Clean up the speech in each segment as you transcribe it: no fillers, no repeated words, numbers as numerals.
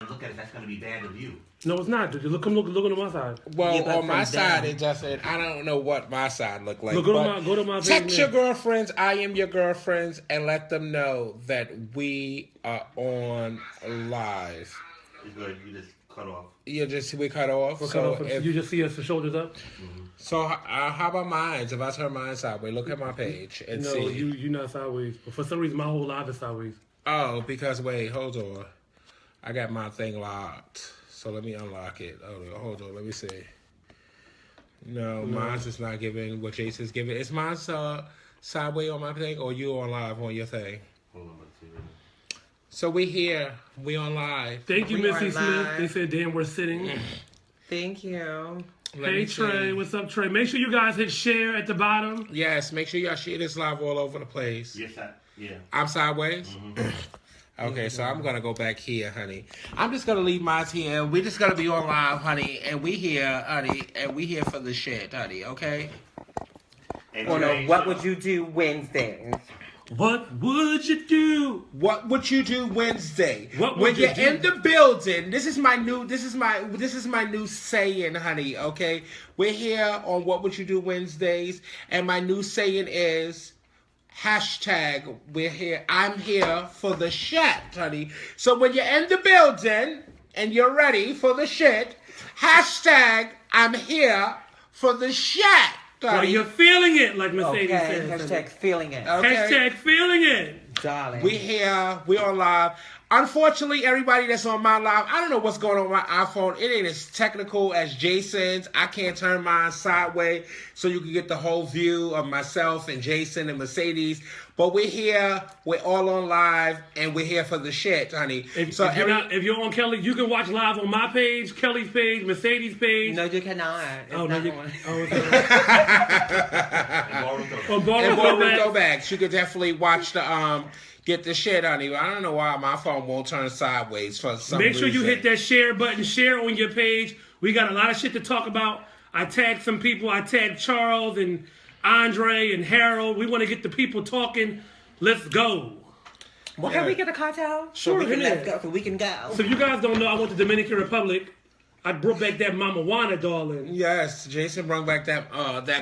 Look at it. That's gonna be bad of you. No, it's not. Look on my side. Well, on my side, it doesn't. I don't know what my side look like. Look, go to my text your girlfriends. I am your girlfriends, and let them know that we are on live. It's good. You just cut off. We cut off. You just see us the shoulders up. Mm-hmm. So how about mine? If I turn mine sideways, look at my page and see. No, you're not sideways. But for some reason, my whole live is sideways. Oh, because wait, hold on. I got my thing locked. So let me unlock it. Oh, hold on. Let me see. No, mine's just not giving what Jason's giving. Is mine sideways on my thing, or you on live on your thing? Hold on, let's see. So we here. We on live. Thank you, Missy Smith. They said, damn, we're sitting. Thank you. Hey, Trey. What's up, Trey? Make sure you guys hit share at the bottom. Yes, make sure y'all share this live all over the place. Yes, yeah. I'm sideways? Mm-hmm. Okay, so I'm going to go back here, honey. I'm just going to leave mine here. We're just going to be on live, honey. And we here, honey. And we here for the shit, honey, okay? What would you do Wednesdays? What would you do? What would you do Wednesday? What when would you you're do? in the building? This is my new saying, honey. Okay, we're here on What Would You Do Wednesdays, and my new saying is hashtag we're here. I'm here for the shit, honey. So when you're in the building and you're ready for the shit, hashtag I'm here for the shit. Well, you're feeling it, like Mercedes says. Hashtag feeling it. Okay. Hashtag feeling it. Darling. We here. We on live. Unfortunately, everybody that's on my live, I don't know what's going on with my iPhone. It ain't as technical as Jason's. I can't turn mine sideways so you can get the whole view of myself and Jason and Mercedes. But we're here. We're all on live, and we're here for the shit, honey. If you're on Kelly, you can watch live on my page, Kelly's page, Mercedes' page. No, you cannot. No, you on. On Ballroom Throwbacks. You could definitely watch the get the shit, honey. I don't know why my phone won't turn sideways for some reason. Make sure you hit that share button, share on your page. We got a lot of shit to talk about. I tagged some people. I tagged Charles and Andre and Harold. We want to get the people talking. Let's go. Well, can we get a cartel? Sure, So we can go. So if you guys don't know, I went to Dominican Republic. I brought back that Mama Juana, darling. Yes, Jason brought back that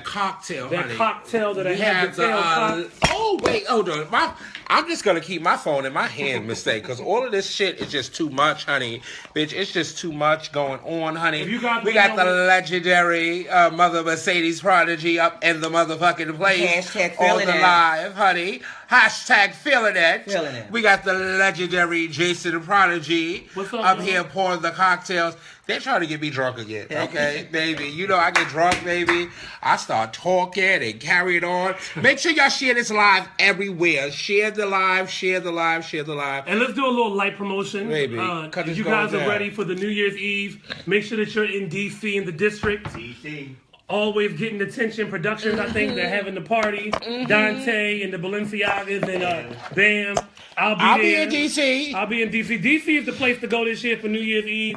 cocktail, that honey. Cocktail that I had the oh, wait, hold on. I'm just going to keep my phone in my hand, mistake, because all of this shit is just too much, honey. Bitch, it's just too much going on, honey. We got the legendary Mother Mercedes Prodigy up in the motherfucking place. Hashtag on feeling the it. live, honey. Hashtag feeling it. Feeling it. We got the legendary Jason Prodigy up here pouring the cocktails. They're trying to get me drunk again, okay, baby? You know I get drunk, baby. I start talking and carry it on. Make sure y'all share this live everywhere. Share the live, share the live, share the live. And let's do a little light promotion. Baby, if you guys are ready for the New Year's Eve, make sure that you're in D.C. in the district. DC. Always getting attention. Productions, I think, they're having the party. Dante and the Balenciagas and Bam. I'll be in D.C. I'll be in D.C. D.C. is the place to go this year for New Year's Eve.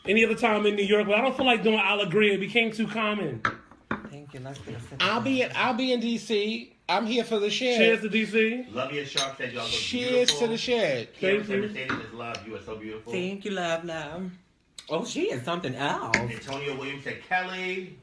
Any other time in New York, but I don't feel like doing Alegria. It became too common. Thank you. I'll be in D.C. I'm here for the shit. Cheers to D.C. Love your shark said y'all look Cheers beautiful. to the shit. Thank you. Mercedes is love. You are so beautiful. Thank you, love. Oh, she is something else. Antonio Williams said Kelly.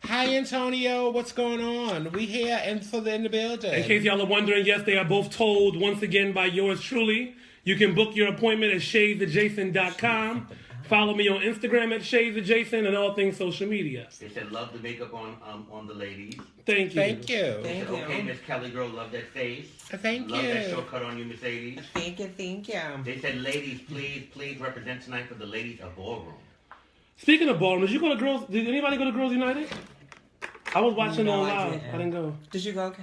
Hi, Antonio. What's going on? We here in the building. In case y'all are wondering, yes, they are both told once again by yours truly. You can book your appointment at shadesadjacent.com. Follow me on Instagram at shadesadjacent and all things social media. They said love the makeup on the ladies. Thank you. Thank you. They said, okay, Miss Kelly girl, love that face. Thank love you. Love that shortcut on you, Mercedes. Thank you. They said, ladies, please represent tonight for the ladies of Ballroom. Speaking of ballroom, did you go to Girls? Did anybody go to Girls United? I was watching on live. I didn't go. Did you go?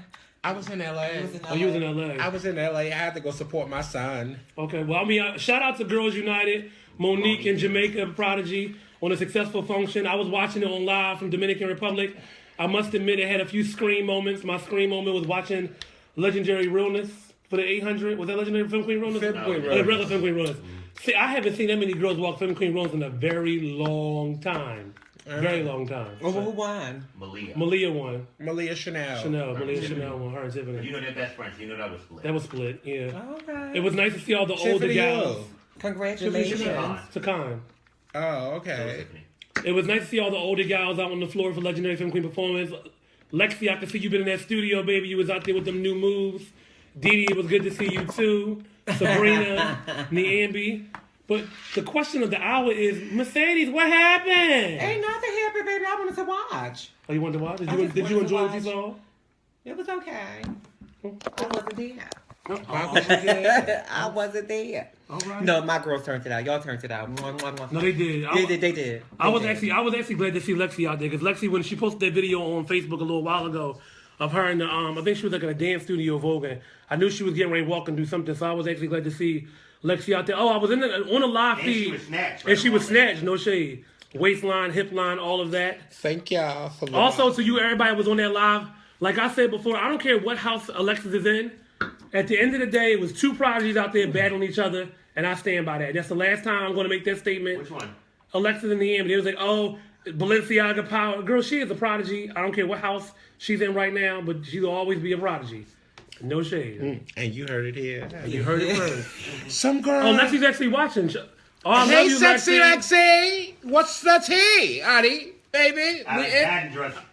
I was in L.A. Oh, you was in L.A. I was in L.A. I had to go support my son. Okay, well, I mean, shout out to Girls United, Monique and Jamaica Prodigy on a successful function. I was watching it on live from Dominican Republic. I must admit it had a few scream moments. My scream moment was watching Legendary Realness for the 800. Was that Legendary Film Queen Realness? Film Queen Realness. Regular Film Queen Realness. See, I haven't seen that many girls walk Film Queen Realness in a very long time. Very long time. Oh, who won? Malia won. Malia Chanel. Malia Chanel won. Her and Tiffany. You know they're best friends. You know that was split. That was split, yeah. Okay. It was nice to see all the older gals. Congratulations. To Con. Oh, okay. It was nice to see all the older gals out on the floor for Legendary Film Queen performance. Lexi, I could see you been in that studio, baby. You was out there with them new moves. Dee Dee, it was good to see you too. Sabrina, Niambi. But the question of the hour is, Mercedes, what happened? Ain't nothing happy, baby. I wanted to watch. Oh, you wanted to watch? Did I you just enjoy wanted what you to saw? It was okay. I wasn't there. Why was you there? I wasn't there. All right. No, my girls turned it out. Y'all turned it out. No, they did. They did. I was actually glad to see Lexi out there because Lexi, when she posted that video on Facebook a little while ago of her in the I think she was like in a dance studio voguing. I knew she was getting ready to walk and do something, so I was actually glad to see Lexi out there. Oh, I was on a live feed, she was snatched. and she was snatched. No shade, waistline, hip line, all of that. Thank y'all for the Also, to you, everybody was on that live. Like I said before, I don't care what house Alexis is in. At the end of the day, it was two prodigies out there battling each other, and I stand by that. That's the last time I'm going to make that statement. Which one? Alexis in the end, it was like, oh, Balenciaga power. Girl, she is a prodigy. I don't care what house she's in right now, but she'll always be a prodigy. No shade. And you heard it here. You heard it first. Some girl. Oh, Lexi's actually watching. Oh, I Hey, love you, sexy Lexi. Lexi. What's the tea, honey? Baby. Alexandra.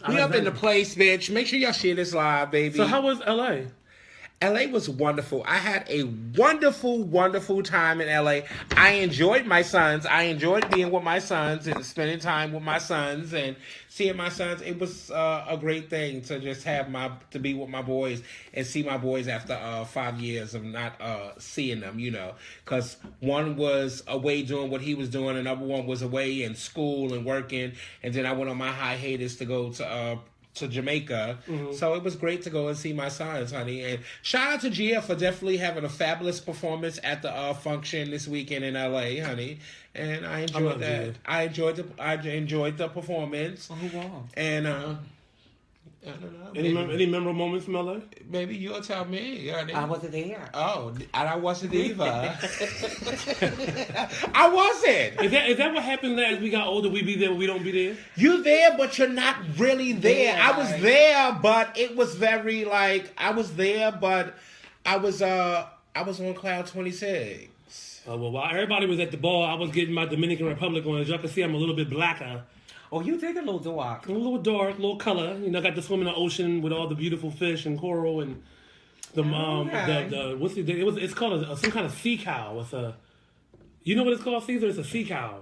We up in the place, bitch. Make sure y'all share this live, baby. So how was LA? LA was wonderful. I had a wonderful, wonderful time in LA. I enjoyed my sons. I enjoyed being with my sons and spending time with my sons and seeing my sons. It was a great thing to just to be with my boys and see my boys after 5 years of not seeing them, you know. Because one was away doing what he was doing, another one was away in school and working, and then I went on my hiatus to go to Jamaica. Mm-hmm. So it was great to go and see my sons, honey. And shout out to Gia for definitely having a fabulous performance at the function this weekend in LA, honey. And I enjoyed that. I enjoyed the performance. Oh, wow. And I don't know. Any memorable moments from LA? Maybe you'll tell me, honey. I wasn't there. Oh, and I wasn't either. I wasn't. Is that what happened as we got older? We be there, but we don't be there. You there, but you're not really there. Yeah, I was there, but it was very like I was there, but I was on cloud 26. Well, while everybody was at the ball, I was getting my Dominican Republic on. As y'all can see, I'm a little bit blacker. Oh, you did a little dark. A little dark, a little color. You know, I got to swim in the ocean with all the beautiful fish and coral and the it's called some kind of sea cow. It's a, you know what it's called, Caesar? It's a sea cow.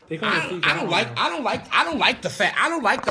They call it a sea cow. I don't like the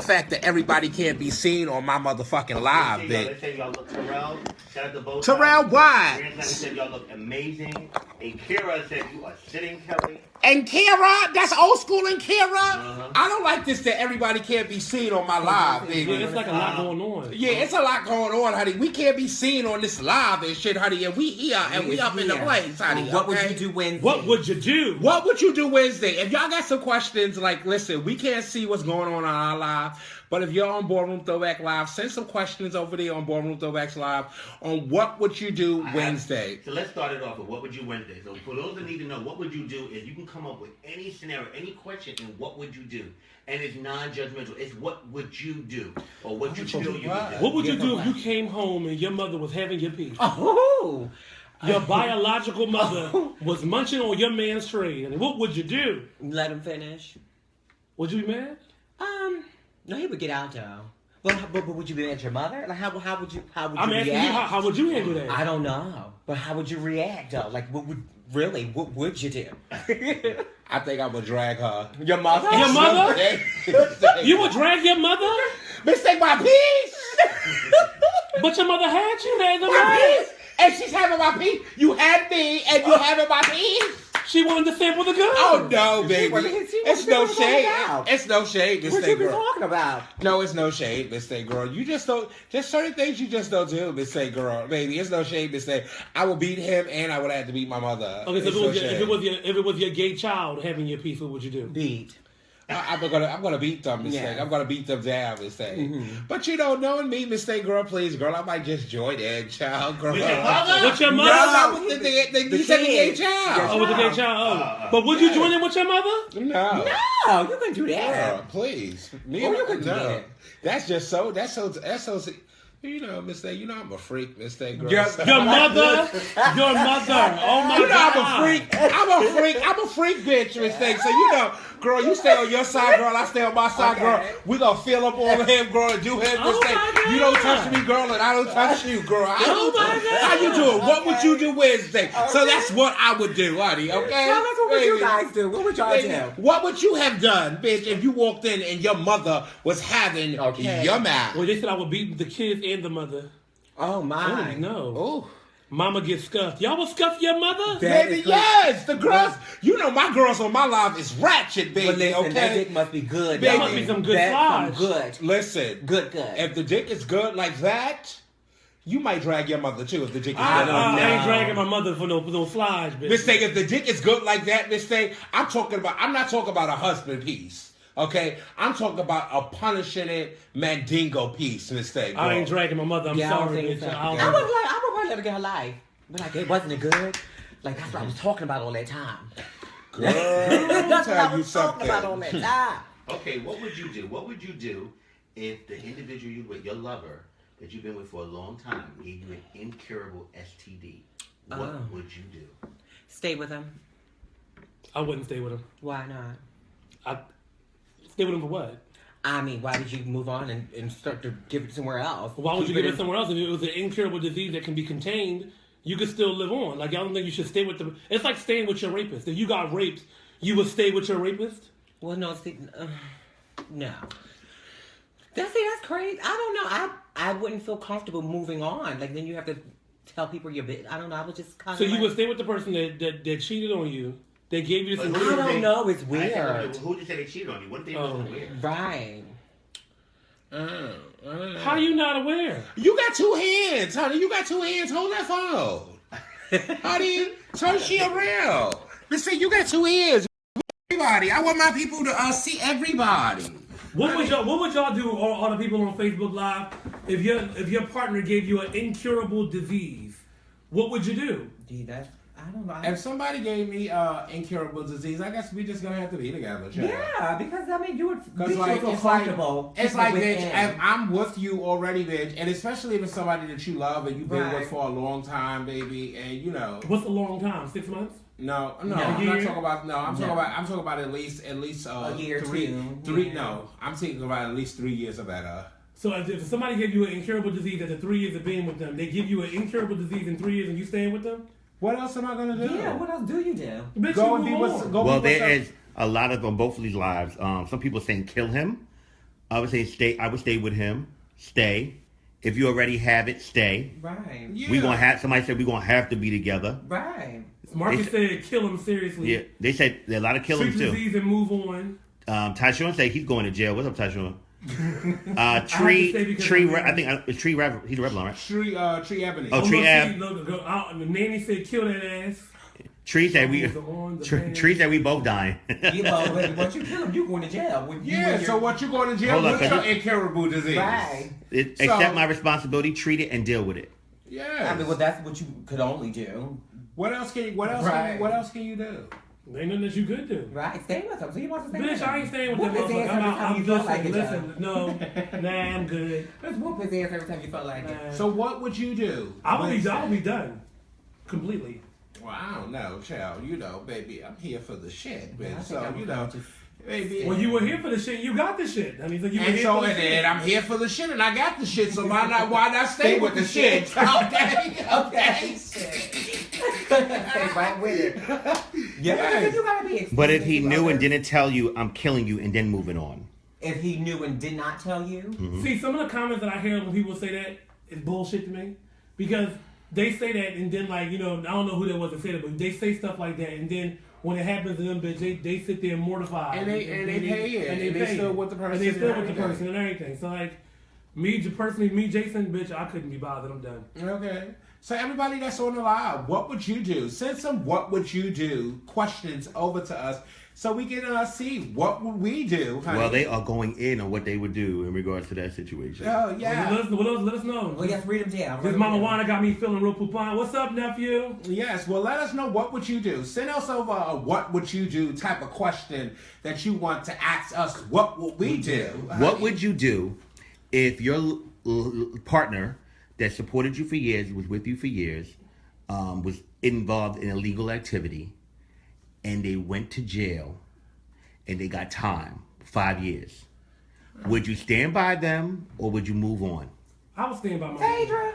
fact that everybody can't be seen on my motherfucking live, They say y'all look Terrell. Shout out to both. Terrell, why? Grandson said y'all look amazing. And Kira said you are sitting, Kelly. And Kira, that's old school and Kira. I don't like this that everybody can't be seen on my live, baby. Yeah, it's like a lot going on. Yeah, it's a lot going on, honey. We can't be seen on this live and shit, honey. And we here and we up in the place, honey. What would you do Wednesday? What would you do? What would you do Wednesday? If y'all got some questions, like, listen, we can't see what's going on our live. But if you're on Boardroom Throwback Live, send some questions over there on Boardroom Throwbacks Live on what would you do Wednesday. So let's start it off with what would you Wednesday. So for those that need to know, what would you do is you can come up with any scenario, any question, and what would you do? And it's non-judgmental. It's what would you do? Or what you feel you would do. What would you do if you came home and your mother was having your piece? Oh! Your biological mother was munching on your man's tray. And what would you do? Let him finish. Would you be mad? No, he would get out though. But would you be mad at your mother? Like how would you I'm react? asking you, how would you handle that? I don't what but how would you react though? Like what would you do? I think I would drag her. Your mother? Your mother? You would drag your mother? Mistake my piece. But your mother had you there the My night. piece. And she's having my piece. You had me and you having my piece. She wanted to sample the good. Oh no, baby! She It's no wasn't shade. about. It's no shade, Miss What Stay you be Girl. talking about? No, it's no shade, Miss Stay Girl. You just don't. Just certain things you just don't do, Miss Stay Girl. Baby, it's no shade, Miss Stay. I will beat him, and I would have to beat my mother. Okay, so It's no shade. if it was your gay child having your piece, what would you do? Beat. I'm gonna beat them, Miss Stay. I'm gonna beat them down, Miss Stay. But you know, knowing me, Miss Stay Girl, please, girl, I might just join that child, girl. With your mother? With your mother? No, with you said the gay kid. child. Oh, with the gay child. But would you join in with your mother? No. No, you couldn't do that. Girl, please. Me Oh, and you can do no. that. That's just so. That's so. You know, Miss Day, you know I'm a freak, Miss Day, girl. Your mother. Oh my You know God. I'm a freak, bitch, Miss Day. So you know, girl, you stay on your side, girl. I stay on my side, girl. We gonna fill up on him, girl, and do him, Miss Day. You don't touch me, girl, and I don't touch you, girl. How you doing? What would you do Wednesday? So that's what I would do, honey. Okay. Tell us what would you guys do? What would y'all do? What would you have done, bitch, if you walked in and your mother was having your mouth? Well, they said I would beat the kids and the mother. Oh my! Oh, no. Oh. Mama gets scuffed. Y'all will scuff your mother? Baby, yes, the girls. You know my girls on my live is ratchet, baby. But listen, okay, that dick must be good. That must be some good That's slides. some good. Listen, Good. if the dick is good like that, you might drag your mother too. If the dick is I good like that. ain't dragging my mother for no slides, bitch. Miss Thing, if the dick is good like that, Miss Thing, I'm not talking about a husband piece. Okay? I'm talking about a punishing it mandingo piece, Miss Thing. I ain't dragging my mother. I'm sorry, bitch. So. I would probably let her get her life. But like, it wasn't it good? Like, that's what I was talking about all that time. Girl, That's what I tell you was talking something. about all that time. Okay, what would you do? What would you do if the individual you with, your lover, that you've been with for a long time, gave you an incurable STD? What would you do? Stay with him. I wouldn't stay with him. Why not? I stay with him for what? I mean, why did you move on and start to give it somewhere else? Why would you Keep give it somewhere else? If it was an incurable disease that can be contained, you could still live on. Like, I don't think you should stay with them. It's like staying with your rapist. If you got raped, you would stay with your rapist? Well, no, no. That's crazy. I don't know. I wouldn't feel comfortable moving on. Like, then you have to tell people you're bit. I don't know. I would just kind of. So you would stay with the person that cheated on you. They gave you this. I don't know. It's weird. Who just said they cheated on you? What if they wasn't aware? Right. How you not aware? You got two hands, honey. You got two hands. Hold that phone. Honey, turn she around. Listen, you got two hands. Everybody. I want my people to see everybody. What would y'all do, all the people on Facebook Live, if your partner gave you an incurable disease? What would you do? Gee, I don't know. If somebody gave me incurable disease, I guess we just gonna have to be together. Child. Yeah, because I mean, you would Because feel comfortable. It's like, bitch, within. if I'm with you already, bitch, and especially if it's somebody that you love and you've been with for a long time, baby, and you know. What's a long time? 6 months? No, I'm A not year? talking about. No, I'm talking about at least a year, three. Yeah. No, I'm talking about at least 3 years of that. So if somebody gave you an incurable disease after 3 years of being with them, they give you an incurable disease in 3 years and you staying with them? What else am I gonna do? Yeah, what else do you do? Bitch, Go you and be move with. on. Go Well, be with there is a lot of on both of these lives. Some people saying kill him. I would say stay. I would stay with him. Stay. If you already have it, stay. Right. Yeah. We gonna have. Somebody said we gonna have to be together. Right. Marcus said kill him seriously. Yeah, they said there are a lot of killing Treat too. disease and move on. Tyshawn said he's going to jail. What's up, Tyshawn? I think it's Tree Rev. He's a Revlon, right? Tree Ebony. Oh, Tree Ab. Nanny said kill that ass. Tree said we both dying. You know, once you kill him, you going to jail. So what you going to jail Hold on, with your 'cause incurable disease? Right. Accept my responsibility, treat it, and deal with it. Yeah. I mean, well, that's what you could only do. What else can you? What else can you do? Ain't nothing that you could do. Right. Stay with him. So you want to stay with Bitch, him. I ain't staying with Whoop that his motherfucker. ass every time you feel like it, Listen, no. Nah, I'm good. Let's whoop his ass every time you feel like it. Nah. So what would you do? I would be done. Completely. Well, I don't know, child. You know, baby, I'm here for the shit, bitch. I think So I'm you gonna know, just baby. When you were here for the shit, you got the shit. I mean, so you were And here so for the and shit. then I'm here for the shit, and I got the shit. So why not stay with the shit? Okay. stay right with it. Yeah, because you gotta be. But if he experienced knew with and others. didn't tell you, I'm killing you, and then moving on. If he knew and did not tell you. Mm-hmm. See, some of the comments that I hear when people say that is bullshit to me. Because they say that and then, like, you know, I don't know who that was that said it, but they say stuff like that and then when it happens to them, bitch, they sit there mortified. And they pay it. And they still with the person. And they still with the and person and everything. So, like, me, Jason, bitch, I couldn't be bothered. I'm done. Okay. So everybody that's on the live, what would you do? Send some what would you do questions over to us so we can see what would we do, honey. Well, they are going in on what they would do in regards to that situation. Oh, yeah. Let us know. Well, yes, read them down. This Mama Wana got me feeling real poupon. What's up, nephew? Yes, well, let us know what would you do. Send us over a what would you do type of question that you want to ask us. What would we do? What would you do if your partner that supported you for years, was with you for years, was involved in illegal activity, and they went to jail, and they got time, 5 years. Would you stand by them, or would you move on? I was standing by my Phaedra.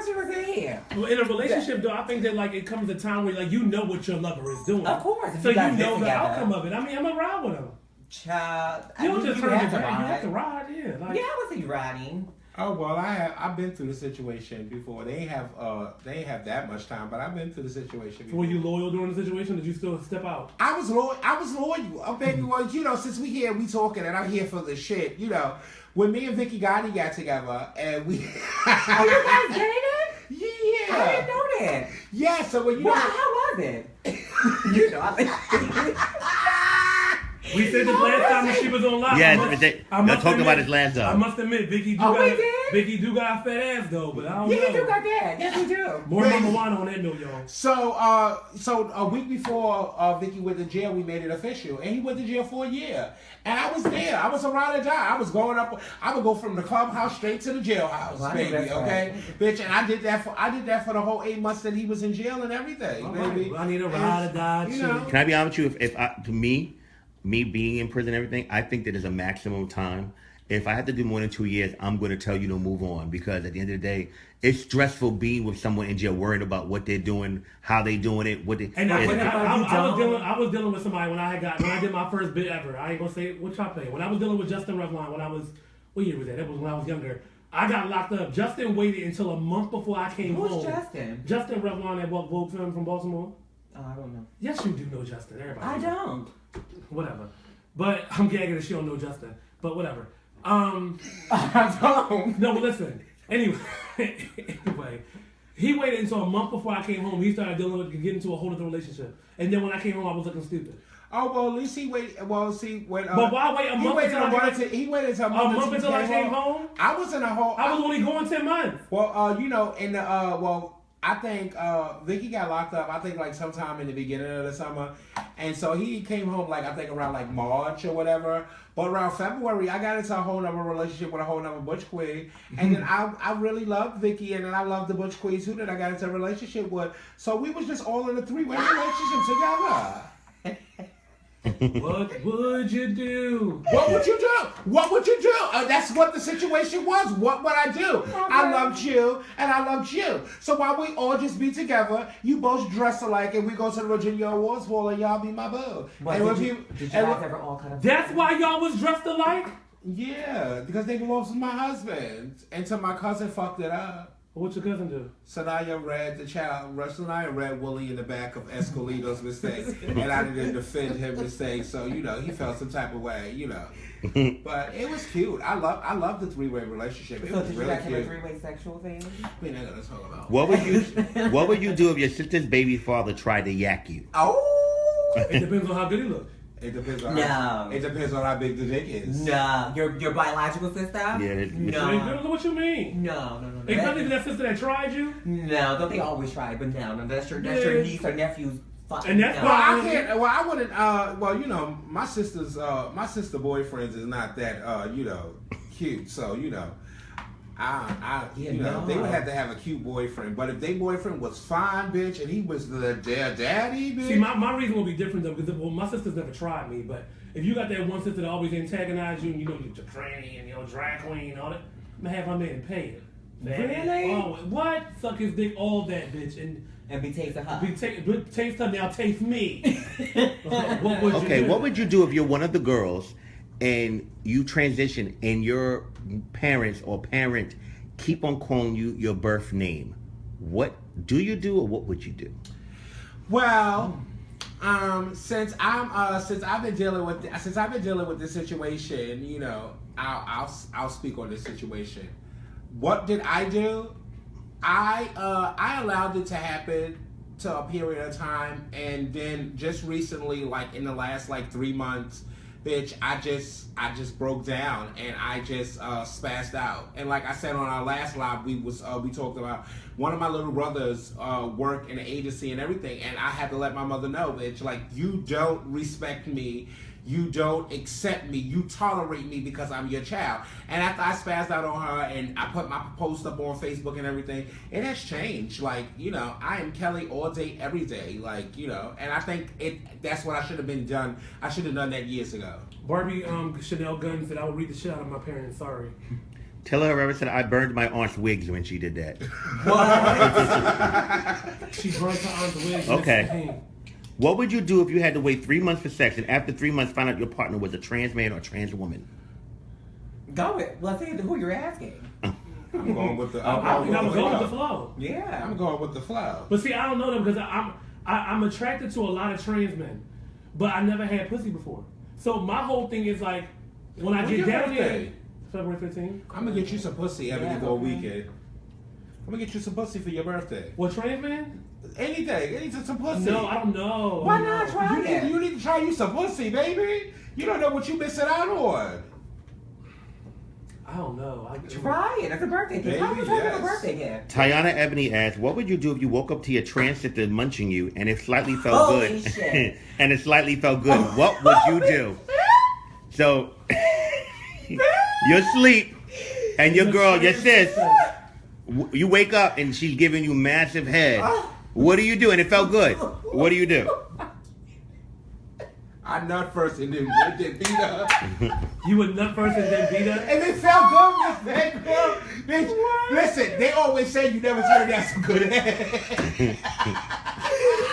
She was in here. Well, in a relationship, though, I think that like it comes a time where like you know what your lover is doing. Of course, if so you guys you get know the together. outcome of it. I mean, I'm gonna ride with him. Child, You don't just turn have to to ride. You have ride. to ride, yeah. Like, Yeah, I was see you riding. Oh well, I've been through the situation before. They ain't have that much time, but I've been through the situation So before. were you loyal during the situation? Did you still step out? I was loyal. Oh, baby, well, since we here, we talking, and I'm here for the shit. When me and Vicky Gotti got together, and we. Oh, you guys dated? Yeah. I didn't know that. Yeah. So when Well, how was it? You know, We said this last time when she was on live. Yes, they're talking about this last I time. must admit, Vicky do Oh, we got did? Vicky do got a fat ass though, but I don't know. Yeah, you do got that. Yes, you do. More number one on that note, y'all. So a week before Vicky went to jail, we made it official, and he went to jail for a year. And I was there. I was a ride or die. I was going up. I would go from the clubhouse straight to the jailhouse, Well, I baby. know that's Okay, right. bitch. And I did that for the whole 8 months that he was in jail and everything, All baby. right. Well, I need a ride or die. You shit. know. Can I be honest with you? To me being in prison and everything, I think that there's a maximum time. If I have to do more than 2 years, I'm going to tell you to move on, because at the end of the day, it's stressful being with someone in jail, worried about what they're doing, how they doing it, what they. And I it's- was dealing with somebody when I did my first bit ever. I ain't gonna say what y'all pay. When I was dealing with Justin Revlon, what year was that? That was when I was younger. I got locked up. Justin waited until a month before I came home. Who's Justin? Justin Revlon, that Vogue film from Baltimore. Oh, I don't know. Yes, you do know Justin. Everybody. I knows. don't. Whatever. But I'm gagging that she don't know Justin. But whatever. I don't. No, but listen. Anyway, he waited until a month before I came home. He started dealing with getting into a whole other relationship. And then when I came home, I was looking stupid. Oh well, at least he waited. Well, see when. But why wait a month until He waited until a month until I came home? I was in a whole. I was only going 10 months. Well, in the I think Vicky got locked up. I think like sometime in the beginning of the summer, and so he came home like I think around like March or whatever. But around February, I got into a whole other relationship with a whole other Butch Queen, and then I really loved Vicky, and then I loved the Butch Queen too that I got into a relationship with. So we was just all in a 3-way relationship together. What would you do? What would you do? What would you do? That's what the situation was. What would I do? I loved you, and I loved you. So why we all just be together? You both dress alike, and we go to the Virginia Awards Ball, and y'all be my boo. What, And did you guys ever all cut up? That's why y'all was dressed alike? Yeah, because they belong to my husband, and to my cousin fucked it up. What your cousin do? Sanaya read Willie in the back of Escolito's mistake, and I didn't defend him mistake, so he felt some type of way, But it was cute. I love the 3-way relationship. It So was did you really guys have a cute. 3-way sexual thing? We're not gonna talk about. What would you do if your sister's baby father tried to yak you? Oh, It depends on how good he looks. it depends on how big the dick is. No. Your biological sister? Yeah. No. What you mean? No. Especially if that sister that tried you? No, don't they always try? But no, that's your niece or nephew's. And that's Well, why I can't. Well, I wouldn't. My sister boyfriends is not that cute. So they would have to have a cute boyfriend. But if their boyfriend was fine, bitch, and he was their daddy, bitch. See, my reason will be different though, because my sisters never tried me. But if you got that one sister that always antagonized you, and you're a tranny and drag queen and all that, I'm gonna have my man pay it. Really? What? Suck his dick, all that, bitch, And be tasting her. Taste her now, taste me. What would you do? What would you do if you're one of the girls and you transition and your parents or parent keep on calling you your birth name? What do you do, or what would you do? Well, since I've been dealing with this situation, I'll speak on this situation. What did I do? I allowed it to happen to a period of time, and then just recently, like in the last 3 months, bitch, I just broke down and I just spazzed out. And like I said on our last live, we talked about one of my little brothers work in an agency and everything, and I had to let my mother know, bitch, like, you don't respect me. you don't accept me, you tolerate me because I'm your child. And after I spazzed out on her and I put my post up on Facebook and everything, it has changed. Like, you know, I am Kelly all day, every day. Like, you know, and I think that's what I should have been done. I should have done that years ago. Barbie Chanel Gunn said, I would read the shit out of my parents. Sorry. Tell her whoever said I burned my aunt's wigs when she did that. What? She burnt her aunt's wigs. Okay. What would you do if you had to wait 3 months for sex and after 3 months find out your partner was a trans man or a trans woman? Go it. Well, see who you're asking. I'm going with the. I'm going with the flow. Yeah. I'm going with the flow. But see, I don't know them because I'm attracted to a lot of trans men, but I never had pussy before. So my whole thing is like, when I get down there, February 15th. I'm gonna get you some pussy every weekend. I'm gonna get you some pussy for your birthday. What, trans man? Anything, some pussy. No, I don't know. Why not try it? You need to try you some pussy, baby. You don't know what you missing out on. I don't know. Try it. It's a birthday gift. How Baby, much yes. a birthday gift? Tiana Ebony asks, what would you do if you woke up to your trans sister munching you and it slightly felt Holy good? shit. And it slightly felt good. What would you do? So, you're asleep and your girl, your sis, you wake up and she's giving you massive head. What do you do? And it felt good. What do you do? I nut first and then beat her. You would nut first and then beat her? And it felt good, Miss Girl. Bitch, listen, they always say you never turned down some good head.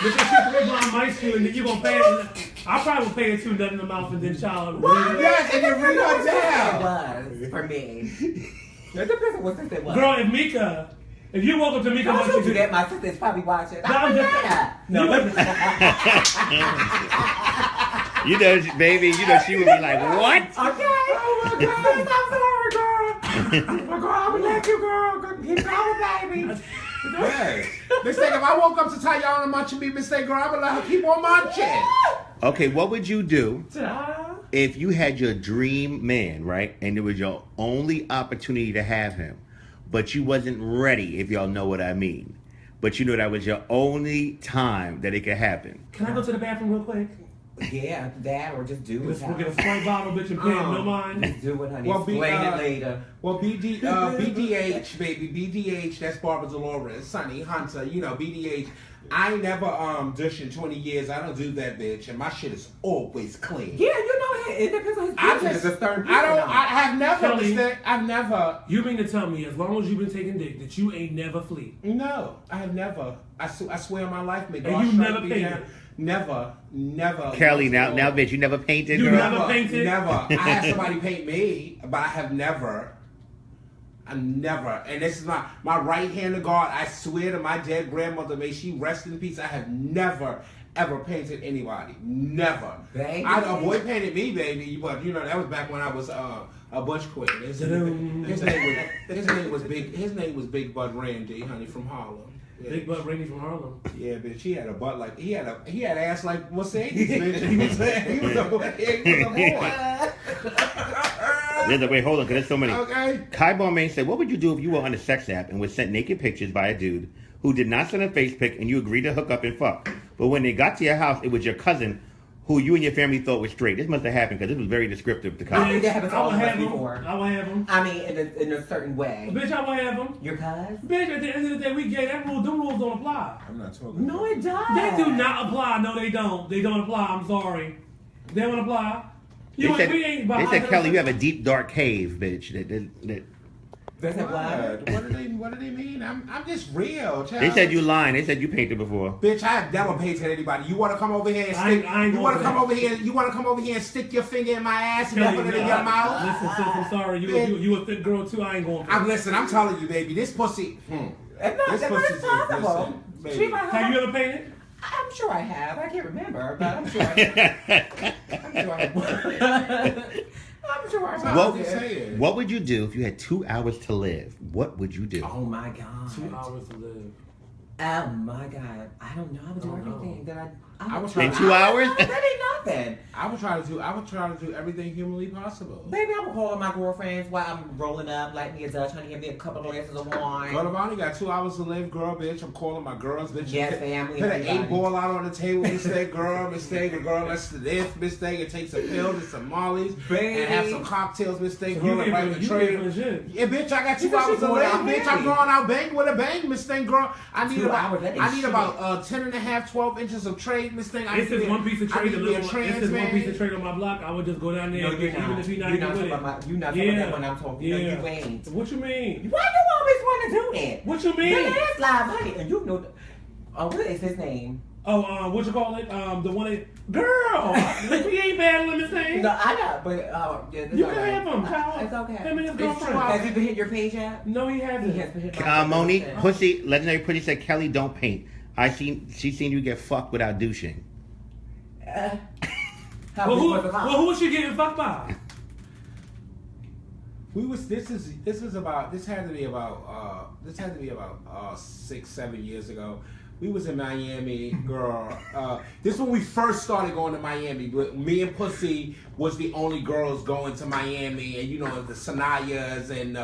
But you keep the blind mice you and then you're going to pay it. I probably would pay it $2 in the mouth and then child. Yes, and then bring her It down. was for me. It depends on what sister it was. Girl, if you woke up to Mika Don't watching you do that? My sister's probably watching. I'm You know, baby, you know, she would be like, what? Okay. Oh my God. I'm sorry, girl. Oh my God, I'm gonna let you, girl. Keep going, baby. Yes. Mistake, if I woke up to Tiana munching me, Mistake Girl, I'm gonna let her keep on munching. Okay, what would you do if you had your dream man, right? And it was your only opportunity to have him, but you wasn't ready, if y'all know what I mean. But you know that was your only time that it could happen. Can I go to the bathroom real quick? Yeah, that or just do it. We'll get a Sprite bottle, bitch, and pen. No mind. Just do it, honey. Well, Explain it later. Well, BDH, baby, BDH, that's Barbara Dolores, Sonny, Hunter, you know, BDH. I ain't never dish in 20 years. I don't do that, bitch, and my shit is always clean. Yeah, you know, it depends on his business. It's a third person. I have never, Kelly, I've never. You mean to tell me, as long as you've been taking dick, that you ain't never fleet? No, I have never. I swear on my life, may And God you strike never me painted? down. Never. Kelly, now, bitch, you never painted, You girl? never painted? Never. I had somebody paint me, but I have never. I never. And this is my right hand of God. I swear to my dead grandmother, may she rest in peace. I have never, ever painted anybody. Never. Baby. A boy painted me, baby, but you know that was back when I was a Bush queen. His name was Big Bud Randy, honey, from Harlem. Yeah. Big Butt Randy from Harlem. Yeah, bitch. He had a butt like he had ass like Mercedes, bitch. He was a boy. Wait, hold on, because there's so many. Okay. Kai Barmain said, what would you do if you were on a sex app and was sent naked pictures by a dude who did not send a face pic and you agreed to hook up and fuck? But when they got to your house, it was your cousin who you and your family thought was straight. This must have happened because this was very descriptive to I Kai. think that happens to all of us before. I would have him. I mean, in a certain way. Bitch, I would have him. Your cuz? Bitch, at the end of the day, we gay. Them rules don't apply. I'm not talking. No, it does. They do not apply. No, they don't. They don't apply. I'm sorry. They don't apply. They said, Kelly, you have a deep, dark cave, bitch. That's not why. What do they mean? I'm just real. Child. They said you lying. They said you painted before. Bitch, I have never painted anybody. You want to come over here and stick? You want to come over here? You want to come over here and stick your finger in my ass and put it in your mouth? Listen, sis, I'm sorry. You a thick girl too. I ain't going. I'm telling you, baby. This pussy. That's possible. Have you ever painted? I'm sure I have. I can't remember, but I'm sure I have. I'm sure I have. What would you do if you had 2 hours to live? What would you do? Oh my God. 2 hours to live. Oh my God. I don't know. I would do everything that I I was In trying 2 hours? That ain't nothing. I would try to do everything humanly possible. Baby, I would call my girlfriends while I'm rolling up, like me a Dutch, honey, give me a couple of glasses of wine. Girl, I've only got 2 hours to live, girl, bitch. I'm calling my girls, bitch. Yes, family. Put an everybody. 8 ball out on the table, mistake, girl, let's do this, mistake, and take some pills and some mollies, Baby. and have some cocktails, mistake, So girl, you and write ain't the you trade. ain't legit. Yeah, bitch, I got 2 You think hours she to going live, out bitch. I'm heavy? going out bang with a bang, Miss Thing, girl. I need 2 hours, that ain't shit. about 10 and a half, 12 inches of trade, Miss Thing. It's just one piece of trade. I need to be a trans It's one piece of man. trade on my block. I would just go down there No, and you're get even not. if you're not You're even not with talking it. about you're not talking about that when I'm talking. No, you ain't. What you mean? Why you always want to do that? What you mean? Man, that's live, honey. And you know, what is his name? Oh, what you call it? The one that girl. We ain't battling this thing. No, I know, but yeah, You can have him, child. It's okay. Him and his It's girlfriend. true. Has he been hit your page yet? No, he hasn't. He has been hit my Monique, page. pussy, legendary pussy said Kelly don't paint. She seen you get fucked without douching. How Well, big was the mouth? who was she getting fucked by? This had to be about 6-7 years ago. We was in Miami, girl. This is when we first started going to Miami. But me and Pussy was the only girls going to Miami, and you know the Sanayas and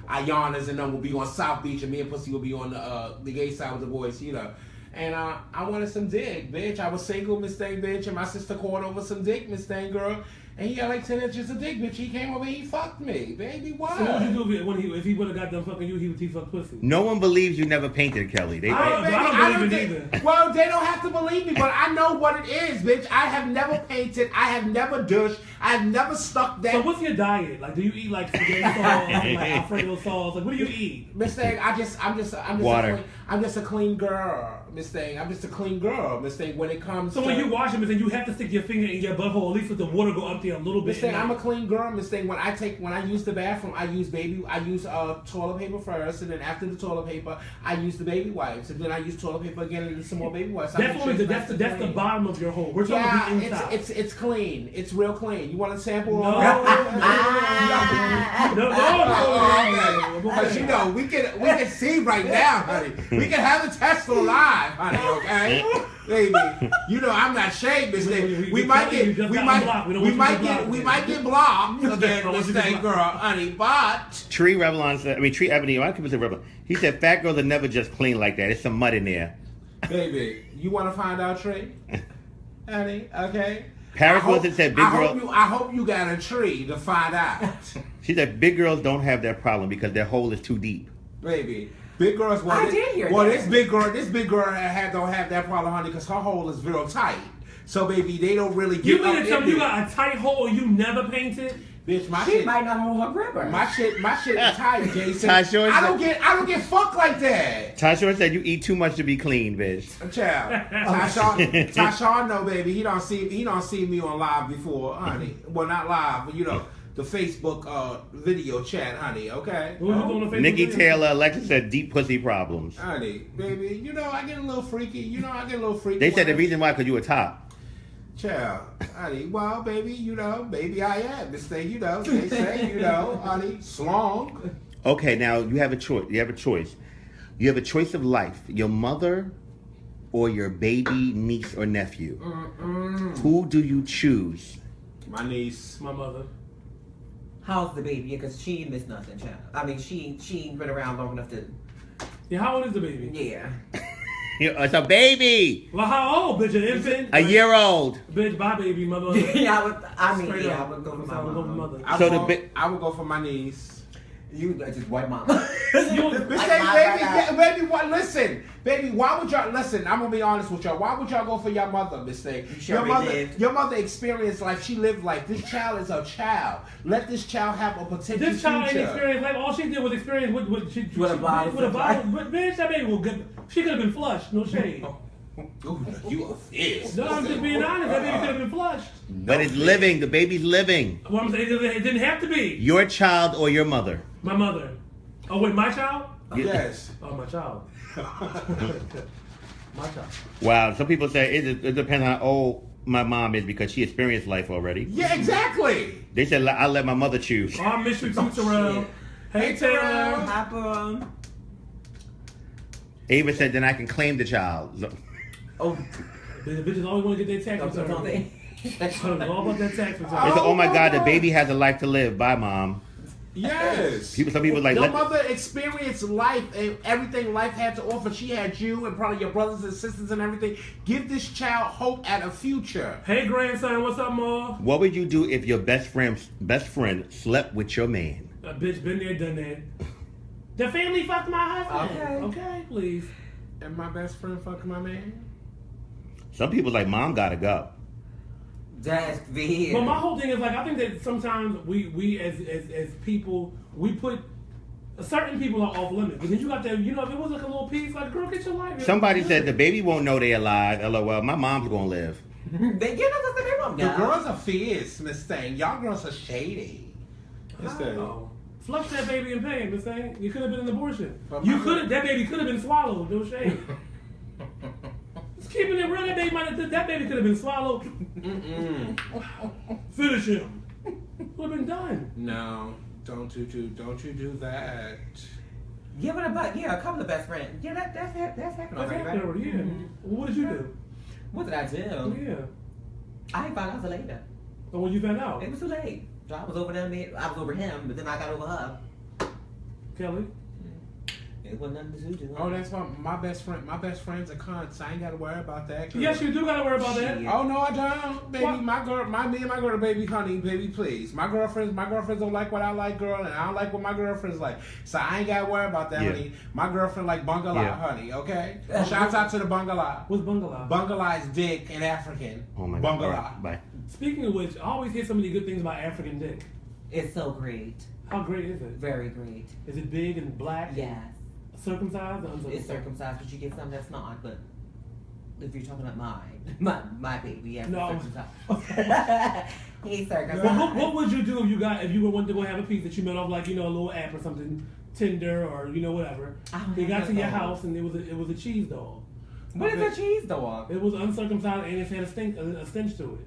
Ayanas and them will be on South Beach, and me and Pussy will be on the gay side with the boys, you know. And I wanted some dick, bitch. I was single, Miss Thing, bitch, and my sister called over some dick, Miss Thing, girl. And he had like 10 inches of dick, bitch. He came over, he fucked me, baby. What? So what would you do if he would have got done fucking you? He fucked pussy. No one believes you never painted, Kelly. They, I Baby, don't believe it either. Well, they don't have to believe me, but I know what it is, bitch. I have never painted. I have never douched. I have never stuck that. So what's your diet? Like, do you eat like spaghetti sauce and like Alfredo sauce? Like, what do you eat? Miss Thing, I'm just Water. I'm just a clean girl, Miss Thing. I'm just a clean girl, Miss Thing. When it comes So to when you wash them, then you have to stick your finger in your butthole, at least let the water go up there a little bit. Miss Thing, I'm a clean girl, Miss Thing. When I use the bathroom, I use toilet paper first, and then after the toilet paper, I use the baby wipes, and then I use toilet paper again, and then some more baby wipes. That's the bottom of your hole. We're talking about the inside. it's clean. It's real clean. You want a sample? No. No. Because you know we can see right now, honey. We can have the test on live, honey. Okay, baby. You know I'm not ashamed, Miss Thing. We might get blocked again, Miss Thing, girl, honey. But Tree Revlon said, Tree Ebony, why people say Revlon? He said fat girls are never just clean like that. There's some mud in there. baby, you want to find out, Tree? Honey, okay. Paris Wilson said big girls. I hope you got a tree to find out. She said big girls don't have that problem because their hole is too deep. Baby, big girls. Well, I did hear well, that. this big girl don't have that problem, honey, because her hole is real tight. So, baby, they don't really get You up mean to tell me in you there. got a tight hole and you never painted? Bitch, my She shit. might not hold her gripper. My shit is tight, Jason. Ty Shore I don't get fucked like that. Tasha said you eat too much to be clean, bitch. Child. Tyshawn, no, baby. He don't see me on live before, honey. Well, not live, but you know, the Facebook video chat, honey. Okay. What was you doing on Facebook? Nikki Taylor, Alexa said deep pussy problems. Honey, baby, you know I get a little freaky. They said the reason why because you were top. Child, honey, well, baby, maybe I am. This thing, they say, honey, slong. Okay, now you have a choice. You have a choice of life. Your mother or your baby niece or nephew. Who do you choose? My niece. My mother. How's the baby? Because she ain't missed nothing, child. I mean, she ain't been around long enough to. Yeah, how old is the baby? Yeah. It's a baby. Well, how old, bitch? An infant? A year old. Bitch, bye, baby, mother. Yeah, I Straight up. would go for my I would go for mom. mother. I would go for my niece. You just white mama. Baby, what? Listen, baby, why would y'all listen? I'm gonna be honest with y'all. Why would y'all go for your mother, Miss Thing? Your mother experienced life. She lived life. This child is a child. Let this child have a potential This child ain't future. experienced life. All she did was experience with a bottle. With a bottle. But bitch, that baby will get. She could have been flushed. No shade. Ooh, you a fierce. No, I'm just being honest. That baby could have been flushed. But it's living. The baby's living. Well, I'm saying it didn't have to be. Your child or your mother? My mother. Oh wait, my child? Yes. Oh, my child. My child. Wow. Some people say it depends on how old my mom is because she experienced life already. Yeah, exactly. They said I'll let my mother choose. Oh, I miss you too, Terrell. Hey, Taylor. Papa. Ava said then I can claim the child. Oh. The bitches always want to get their tax Don't return. they? It's all about that tax return. They said, oh my God, the baby has a life to live. Bye, mom. Yes. Some people like, Your mother experienced life and everything life had to offer. She had you and probably your brothers and sisters and everything. Give this child hope at a future. Hey, grandson, what's up, Ma? what would you do if your best friend slept with your man? A bitch been there, done that. The family fucked my husband. Okay. Okay, please. And my best friend fucking my man? Some people like, mom gotta go. That's weird. But my whole thing is like, I think that sometimes we as people, we put certain people are off limits. But then you got that, if it was like a little piece, like, girl, get your life. Somebody said the baby won't know they're alive. LOL. My mom's gonna live. they won't The know. girls are fierce, Miss Thing. Y'all girls are shady. Miss Thing. Oh. Flush that baby in pain, Miss Thing. You could have been an abortion. But You my- could have. That baby could have been swallowed. No shade. Just keeping it real. That baby could have been swallowed. Finish him. Would have been done. No, don't you do that. Yeah, but a couple of best friends. Yeah, that's happened That's already, happened right? already. Yeah. Mhm. What did you do? What did I do? Yeah. I found out later. And when you found out, It was too late. So I was over them. I was over him, but then I got over her. Kelly. It wasn't nothing to do. Oh, that's why my best friends are cunts. I ain't gotta worry about that. Yes, you do gotta worry about that. Shit. Oh no, I don't, baby. What? Me and my girl, baby, honey, baby, please. My girlfriends don't like what I like, girl, and I don't like what my girlfriends like. So I ain't gotta worry about that, Yeah. honey. My girlfriend like bungalow, Yeah. honey. Okay. Shouts out to the bungalow. What's bungalow? Bungalow is dick in African. Oh my God. Bungalow. All right, bye. Speaking of which, I always hear so many good things about African dick. It's so great. How great is it? Very great. Is it big and black? Yes. Circumcised or uncircumcised? It's circumcised, but you get some that's not. But if you're talking about my baby, yes, No. it's circumcised. He's circumcised. What would you do if you were wanting to go have a piece that you met off like a little app or something, Tinder or whatever? I don't They have got to that your dog. house and it was a cheese dog. What is a cheese dog? It was uncircumcised and it had a stench to it.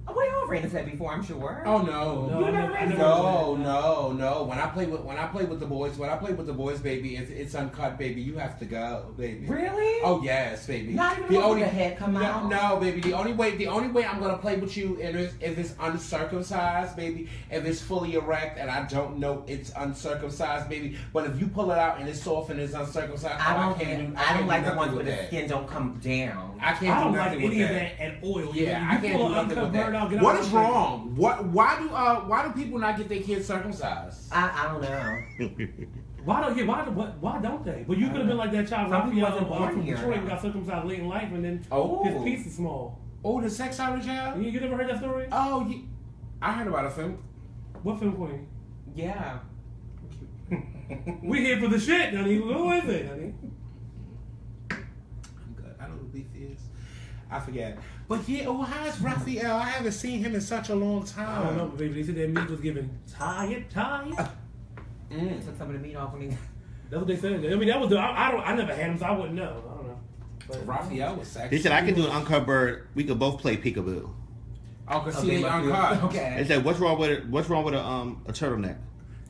Oh, we all ran into that before, I'm sure. Oh no. No, You never I ran into No. When I play with the boys, baby, it's uncut, baby. You have to go, baby. Really? Oh yes, baby. Not even when the head come out? No, baby. The only way I'm gonna play with you is if it's uncircumcised, baby. If it's fully erect and I don't know it's uncircumcised, baby. But if you pull it out and it's soft and it's uncircumcised, I don't can't like do the ones nothing where the that. skin don't come down. I I can't don't do like nothing with any of that. that at oil. Yeah, you I can't pull do an nothing uncut with bird that. out, get What out is my face. wrong? Why do people not get their kids circumcised? I don't know. Why don't they? But you could have been like that child Some people Raphael wasn't born from here, Detroit though. and got circumcised late in life and then Oh. his piece is small. Oh, the sex out of child? You never heard that story? Oh, I heard about a film. What film queen? Yeah. We here for the shit, honey. Who is it, honey? I'm good. I don't know who Beef is. I forget. But yeah, how's Raphael? I haven't seen him in such a long time. I don't know, baby. They said that meat was given tired. Took some of the meat off when he... That's what they said. I mean, that was I never had him, so I wouldn't know. I don't know. But, Raphael was sexy. They said I can do an uncut bird. We could both play peekaboo. Oh, cause Oh, see, they they must be- uncut. Okay. They said, what's wrong with it? What's wrong with a turtleneck?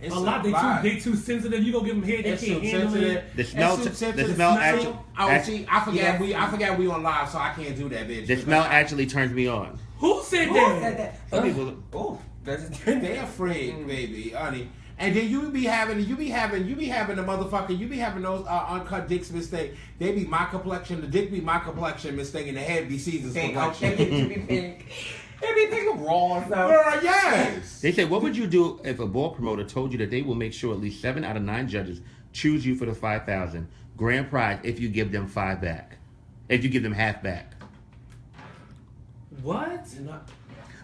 It's a lot. They too sensitive. You go give them head, they It's can't too handle sensitive. it. The smell, It's too the sensitive. smell Smell- actually, Oh, see, I forget Yes. we on live, so I can't do that, bitch. the smell actually turns me on. Who said Who that? said that? Some people, Oh, that's just... They afraid, baby, honey. And then you be having the motherfucker, you be having those uncut dicks mistake. They be my complexion, the dick be my complexion mistake, and the head be Caesar's complexion. Okay, it be pink. It be pink with raw and stuff. Girl, yes. they said, what would you do if a ball promoter told you that they will make sure at least 7 out of 9 judges choose you for the $5,000 grand prize if you give them 5 back, if you give them half back? What?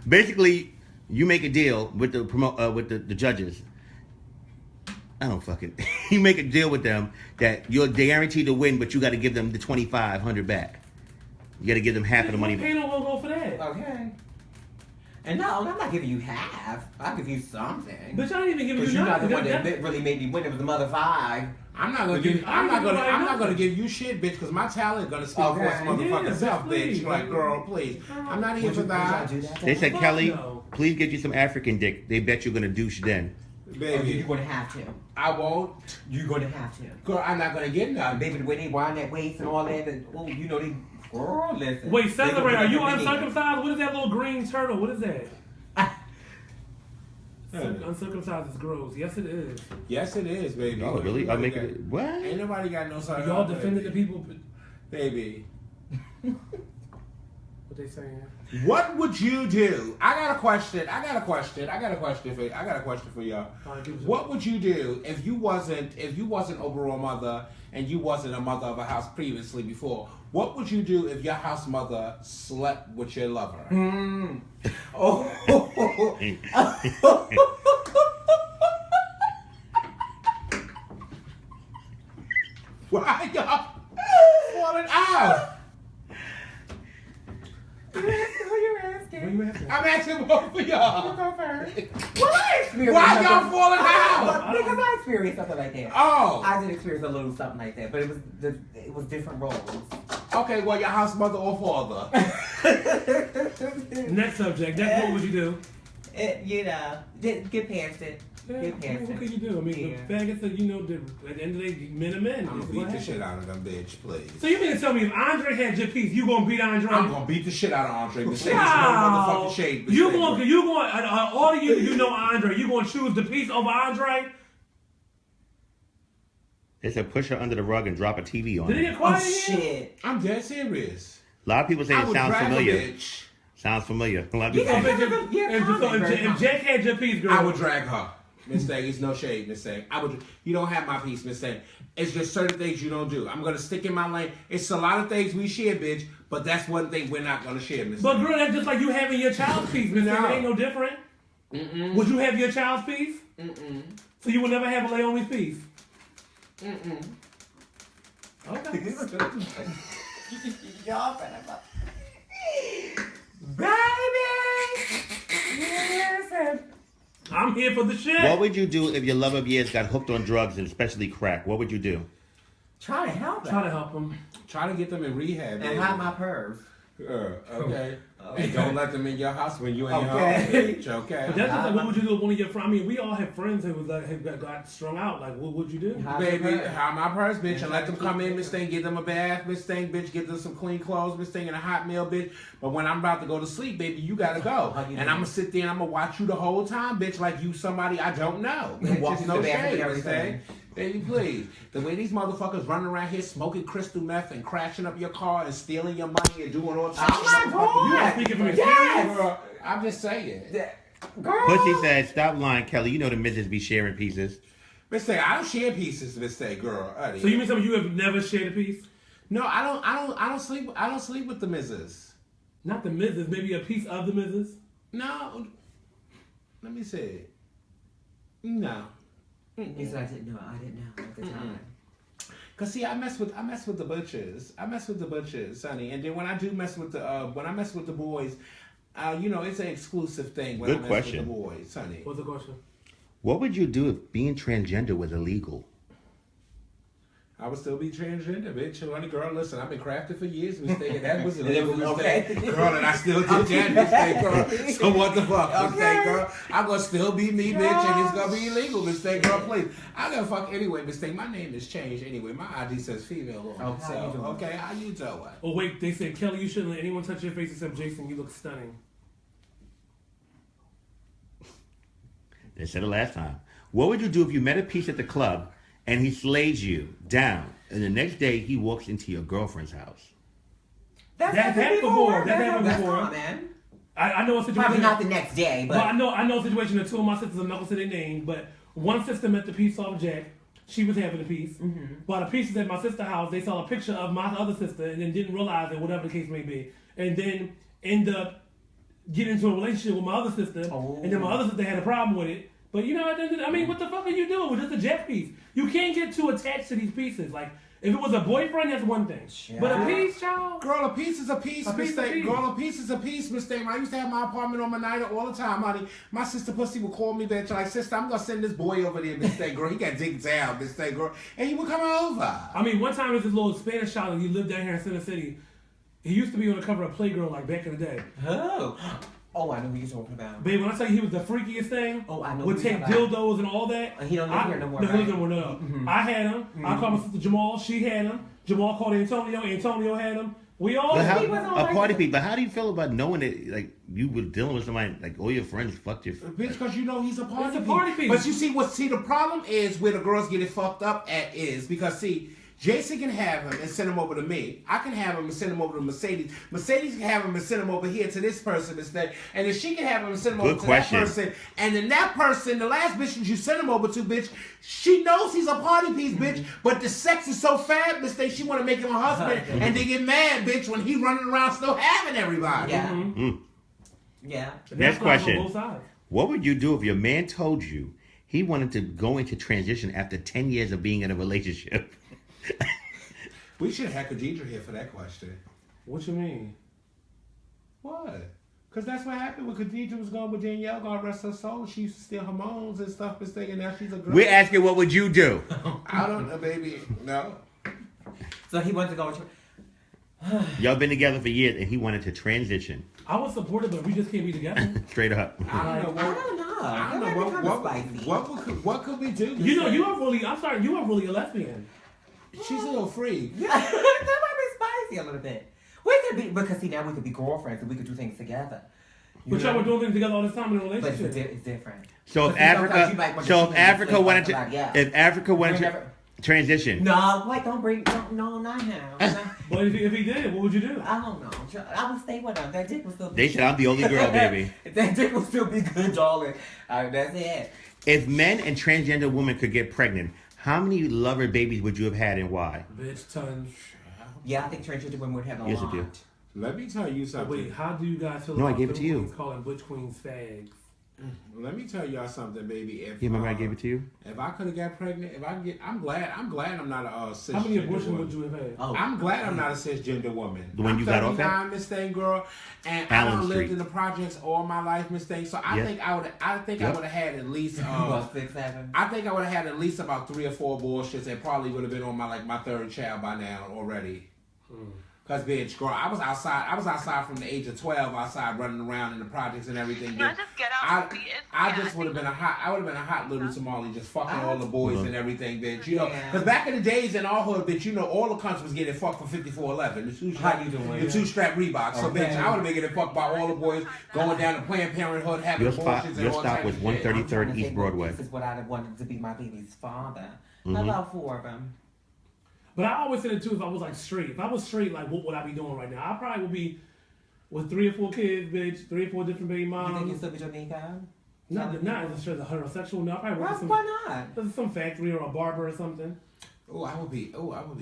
Basically, you make a deal with the judges. I don't fucking. You make a deal with them that you're guaranteed to win, but you got to give them the $2,500 back. You got to give them half of the money. Pay no won't go for that. Okay. And no, I'm not giving you half. I'll give you something. Bitch, I ain't even giving Because you you're not the nothing. one that really made me win. It was the mother 5. I'm not gonna But give. you- I'm not nothing. gonna give you shit, bitch, because my talent gonna speak for its Okay. motherfucking Yeah, self, please. bitch. Like, girl, please. I'm not here Would for you that, do that? They said, Fuck Kelly, no. please get you some African dick. They bet you're gonna douche then. Oh, baby. you're going to have to. I won't. You're going to have to. Girl, I'm not gonna get none, Baby, the way they wind that waist and all that, and, oh, you know, they Girl, listen. Wait, celebrate. Are you They can put uncircumcised? What is that little green turtle? What is that? Hey. Uncircumcised is gross. Yes, it is. Yes, it is, baby. Oh, really? I'm making it. What? Ain't nobody got no side. Y'all defended the people. Baby. What they saying? What would you do? I got a question for y'all. What would you do if you wasn't overall mother and you wasn't a mother of a house previously before? What would you do if your house mother slept with your lover? Oh. Why y'all falling out? Who you asking? What you asking? I'm asking both of y'all. You go first. Well, I experienced Why something- y'all falling out? Because I experienced something like that. Oh. I did experience a little something like that, but it was different roles. Okay, well, your house mother or father? Next subject. Next, what would you do? Get past it. Get past What it. could you do? I mean, Yeah. the faggots that, you know, at the end of the day, men are men. I'm gonna beat the shit out of them, bitch, please. So you mean to tell me if Andre had your piece, you gonna beat Andre? I'm gonna beat the shit out of Andre. The shade is no Wow. motherfucking shade. You going, all of you know Andre. You gonna choose the piece over Andre? They said push her under the rug and drop a TV on Did it her. get Oh quiet in here? shit! I'm dead serious. A lot of people say I it would sounds drag familiar. a bitch. Sounds familiar. A lot of So people Yeah. if Jack had your piece, girl. I would drag her. Miss Thing, it's no shade, Miss Thing. You don't have my piece, Miss Thing. It's just certain things you don't do. I'm gonna stick in my lane. It's a lot of things we share, bitch, but that's one thing we're not gonna share, Miss But Thing. girl, that's just like you having your child's piece, Miss. No. It ain't no different. Would you have your child's piece? So you would never have a Leone's piece? Okay. Y'all better. Baby! Listen. I'm here for the shit. What would you do if your love of years got hooked on drugs and especially crack? What would you do? Try to help Try to her. help him. Try to get them in rehab, And baby. hide my purse. Okay. And don't let them in your house when you ain't Okay. home, bitch. Okay. But that's just like, what would you do with one of your friends? I mean, we all have friends who was like, have got strung out. Like, what would you do? Hide Baby, your purse. hide my purse, bitch, and let them come in, Miss Thing, give them a bath, Miss Thing, bitch, give them some clean clothes, Miss Thing, and a hot meal, bitch. But when I'm about to go to sleep, baby, you gotta go. How you And doing? I'm gonna sit there and I'm gonna watch you the whole time, bitch, like you somebody I don't know. And Bitch, walk it's you no to the bathroom shade, and Miss everything. Thing. Baby, please. The way these motherfuckers running around here smoking crystal meth and crashing up your car and stealing your money and doing all types Oh my of God. You are speaking from Yes. experience. Girl, I'm just saying. Girl. Pussy said, "Stop lying, Kelly. You know the missus be sharing pieces." Miss Thing, I don't share pieces, Miss Thing, girl. So you mean something you have never shared a piece? No, I don't sleep with the missus. Not the Mrs. Maybe a piece of the Mrs. No. Let me see. No. You said I didn't know at the time. Cause see, I mess with the butchers. Sonny. And then when I do mess with the boys, you know, it's an exclusive thing when Good I mess question. with the boys, Sonny. What's the question? What would you do if being transgender was illegal? I would still be transgender, bitch. Honey, girl, listen, I've been crafted for years, mistake, and that was a legal Okay. mistake. Girl, and I still did that mistake, girl. So what the fuck, mistake, Okay. girl? I'm gonna still be me, bitch, and it's gonna be illegal, mistake, girl, please. I don't fuck anyway, mistake. My name is changed anyway. My ID says female on it. Okay, how you So, doing? okay, how you doing? Oh wait, they said Kelly, you shouldn't let anyone touch your face except Jason. You look stunning. They said it last time. What would you do if you met a piece at the club and he slays you down, and the next day he walks into your girlfriend's house? That's That happened happened before. before. That happened That's before. common. I know a situation. Probably not the next day, But but I know a situation that two of my sisters, I'm not gonna say their name, but one sister met the piece off Jack. She was having a piece. While the piece was at my sister's house, they saw a picture of my other sister and then didn't realize it, whatever the case may be. And then end up getting into a relationship with my other sister. Oh. And then my other sister had a problem with it. But you know, I mean, what the fuck are you doing with just a Jack piece? You can't get too attached to these pieces. Like, if it was a boyfriend, that's one thing. But a piece, child? Girl, a piece is a piece, A piece is a mistake. piece. Girl, a piece is a piece, mistake. I used to have my apartment on Manila all the time, honey. My sister Pussy would call me, bitch, like, sister, I'm gonna send this boy over there, mistake, girl. He got digged down, mistake, girl. And he would come over. I mean, one time there's this little Spanish child that he lived down here in Center City. He used to be on the cover of Playgirl like back in the day. oh, I know who you're talking about. Babe, when I tell you he was the freakiest thing, Oh, I know would who you're take talking about. dildos and all that. He don't live here no more, No, he right? lives no more. I had him. I called my sister Jamal. She had him. Jamal called Antonio. Antonio had him. We all But he wasn't a like party that. people. How do you feel about knowing that like you were dealing with somebody like all your friends fucked your Bitch, because you know he's a party It's a party piece. piece. But you see, the problem is where the girls get it fucked up at is because, see, Jason can have him and send him over to me. I can have him and send him over to Mercedes. Mercedes can have him and send him over here to this person instead. And then she can have him and send him over to that person. And then that person, the last bitch that you send him over to, bitch, she knows he's a party piece, bitch. But the sex is so fabulous that she want to make him a husband. And they get mad, bitch, when he running around still having everybody. Yeah. Yeah. Next question. On both sides. What would you do if your man told you he wanted to go into transition after 10 years of being in a relationship? We should have had Khadija here for that question. What you mean? What? Because that's what happened when Khadija was gone with Danielle, God rest her soul. She used to steal hormones and stuff and thing, and now she's a girl. We're asking what would you do? I don't know, baby. No. So he wanted to go with Y'all been together for years and he wanted to transition. I would support it, but we just can't be together. Straight up. I don't know. I don't know. I don't That might be know kinda spicy. what could we do? You know, you are really. I'm sorry, you are really a lesbian. She's a little freak. Yeah, that might be spicy a little bit. We could be, because see, now we could be girlfriends and we could do things together. You But y'all know? were doing things together all this time in a But relationship. it's different. So if But see, sometimes you might Africa, want so to if sleep Africa with wanted to, somebody, yeah. if Africa wanted to Whenever- transition, No, wait, don't bring, no, not him. No. But if he did, what would you do? I don't know. I would stay with him. That dick would still be they said I'm the only girl, baby. That dick would still be good, darling. That's it. If men and transgender women could get pregnant, how many lover babies would you have had and why? Bitch, tons. Yeah, I think transgender women would have a Yes, lot. I do. Let me tell you But something. wait, how do you guys feel No, I about gave it to you. queens calling butch queens fags? Let me tell y'all something, baby. If You remember I gave it to you? If I could have got pregnant, if I can get, I'm glad I'm not a cisgender How many abortions woman. would you have had? Oh, I'm glad I'm not a cisgender woman. The one I'm you got off at? 39, Miss Thing girl, and Allen I done lived Street. in the projects all my life, Miss Thing. So I Yep. think I would have had at least about 6, 7. I think I would have had at least about 3 or 4 bullshits and probably would have been on my third child by now already. Cause bitch, girl, I was outside from the age of 12, outside running around in the projects and everything. Can I bitch. just get out? I just would have been a hot little tamale, just fucking all the boys and everything, bitch. You know, Yeah. because back in the days in our hood, bitch, you know, all the cunts was getting fucked for 5411. How you doing? The 2-strap Reeboks. So, Okay. bitch, I would have been getting fucked by all the boys going down to Planned Parenthood, having Your abortions spot, and your all stop types was of shit. 133rd East Broadway. This is what I'd have wanted to be my baby's father. Mm-hmm. About 4 of them. But I always said it too. If I was like straight, if I was straight, like what would I be doing right now? I probably would be with 3 or 4 kids, bitch, 3 or 4 different baby You think you moms. still be Jamaica? Not as straight as a heterosexual. No, I probably work Why, at some, why not? some factory or a barber or something. I would be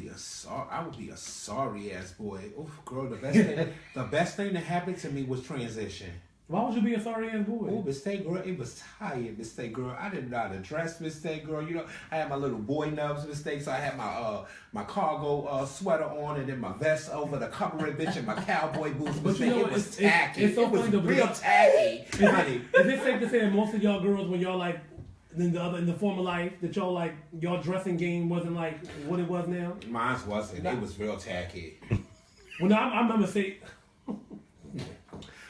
a sorry ass boy. Oh, girl, the best thing that happened to me was transition. Why would you be a sorry ass boy? Oh, mistake girl, it was tired, mistake girl. I didn't know how to dress, mistake girl. You know, I had my little boy nubs, mistake. So I had my cargo sweater on and then my vest over the cover it, bitch, and my cowboy boots. But you Mistake. know, It was it's tacky. so It was funny though, real because tacky, honey. Is it safe to say that most of y'all girls, when y'all like in the former life, that y'all dressing game wasn't like what it was now? Mine wasn't. It was real tacky. Well, no, I remember saying.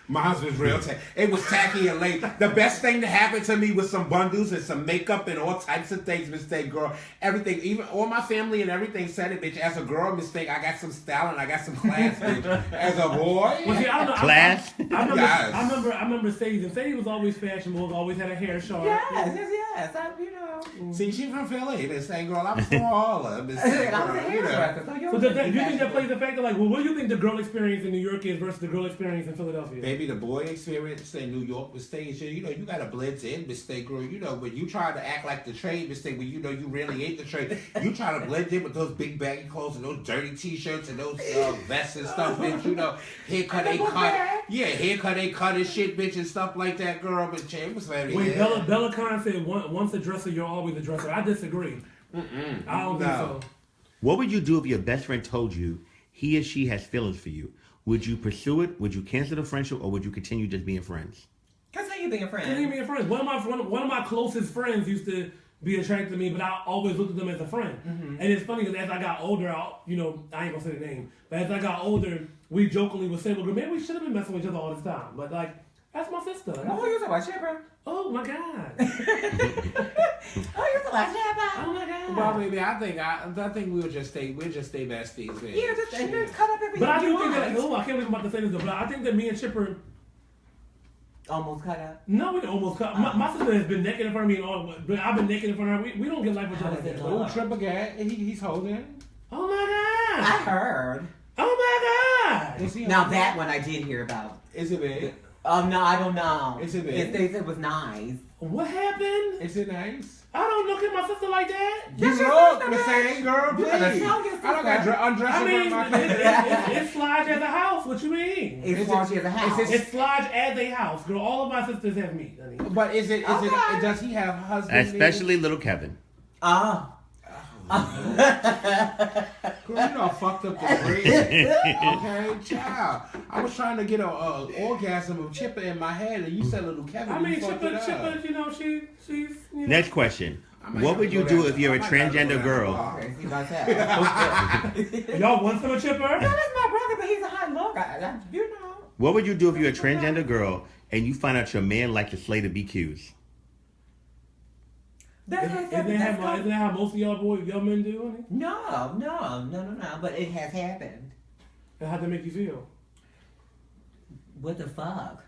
Mine was real tacky. It was tacky and late. The best thing that happened to me was some bundles and some makeup and all types of things, mistake girl. Everything, even all my family and everything said it, bitch. As a girl, mistake, I got some style and I got some class, bitch. As a boy, Well, see, I don't know. Class? Yes. I remember Sadie, and Sadie was always fashionable, always had a hair sharp. Yes. You know. see, she from Philly, mistake girl. I'm from Harlem, mistake I was a girl. You know. hairdresser, so So do you think that plays a factor? Like, well, what do you think the girl experience in New York is versus the girl experience in Philadelphia? Maybe the boy experience in New York mistake, you know, you gotta blend in, mistake girl. You know, when you try to act like the trade, mistake, when you know you really ain't the trade, you try to blend in with those big baggy clothes and those dirty t-shirts and those vests and stuff, bitch. You know, haircut they cut, haircut they cut and shit, bitch, and stuff like that, girl. But it was very. Wait, Bella Khan said once a dresser, you're always a dresser. I disagree. I don't think so. What would you do if your best friend told you he or she has feelings for you? Would you pursue it? Would you cancel the friendship, or would you continue just being friends? Continue being a friend. Continue being friends. One of my closest friends used to be attracted to me, but I always looked at them as a friend. Mm-hmm. And it's funny because as I got older, I ain't gonna say the name, but as I got older, we jokingly would say, well, man, we should have been messing with each other all this time. But like, that's my sister. Who you talking about, Chipper? Oh my God. Oh, you're the last Jabba. Oh my god. Well, baby, I think we'll just stay besties, man. Yeah, just and then cut up everything. But I do you think that, want. oh, I can't believe I'm about to say this, though, but I think that me and Chipper, Almost cut up. no, we almost cut. My sister has been naked in front of me and all, but I've been naked in front of her. We don't get life with each How other does like it that. go? Oh, triple gag. He's holding. Oh my I god. heard. Oh my god. Is he Now holding? that one I did hear about. Is it big? No, I don't know. Is it big? They said it was nice. What happened? Is it nice? I don't look at my sister like that. You That's your look sister, the bitch. same, girl. You Please. better I tell your don't got sister. undress I in mean, front of my it slides as a house. What you mean? It's Is while it- she has a is house. it- It slides as a house. Girl, all of my sisters have meat, honey. But is it? Okay. Does he have husband? Especially little Kevin. Ah. Girl, you know, I fucked up the bridge. Okay, child. I was trying to get a orgasm of Chipper in my head, and you said little Kevin. I you mean, fucked Chipper, it up. Chipper, you know, she's, you know. Next question. I might What have would to you go do down- if you're a I might gotta go transgender down girl? the bar. Okay, see about that. Y'all want some of Chipper? No, that's my brother, but he's a hot look. You know. What would you do if you're a transgender girl and you find out your man likes to slay the BQs? Isn't that how most of y'all men do, honey? No. But it has happened. And how'd that make you feel? What the fuck?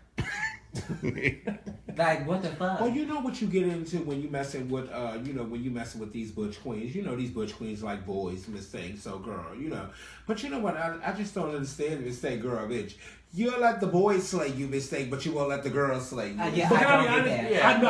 Like, what the fuck? Well, you know what you get into when you messing with, when you messing with these butch queens. You know these butch queens like boys, Miss Thing, so girl, you know. But you know what? I just don't understand Miss Thing, girl, bitch. You'll let the boys slay you, Miss Thing, but you won't let the girls slay you. Yeah, But I can don't be get honest? that. Yeah.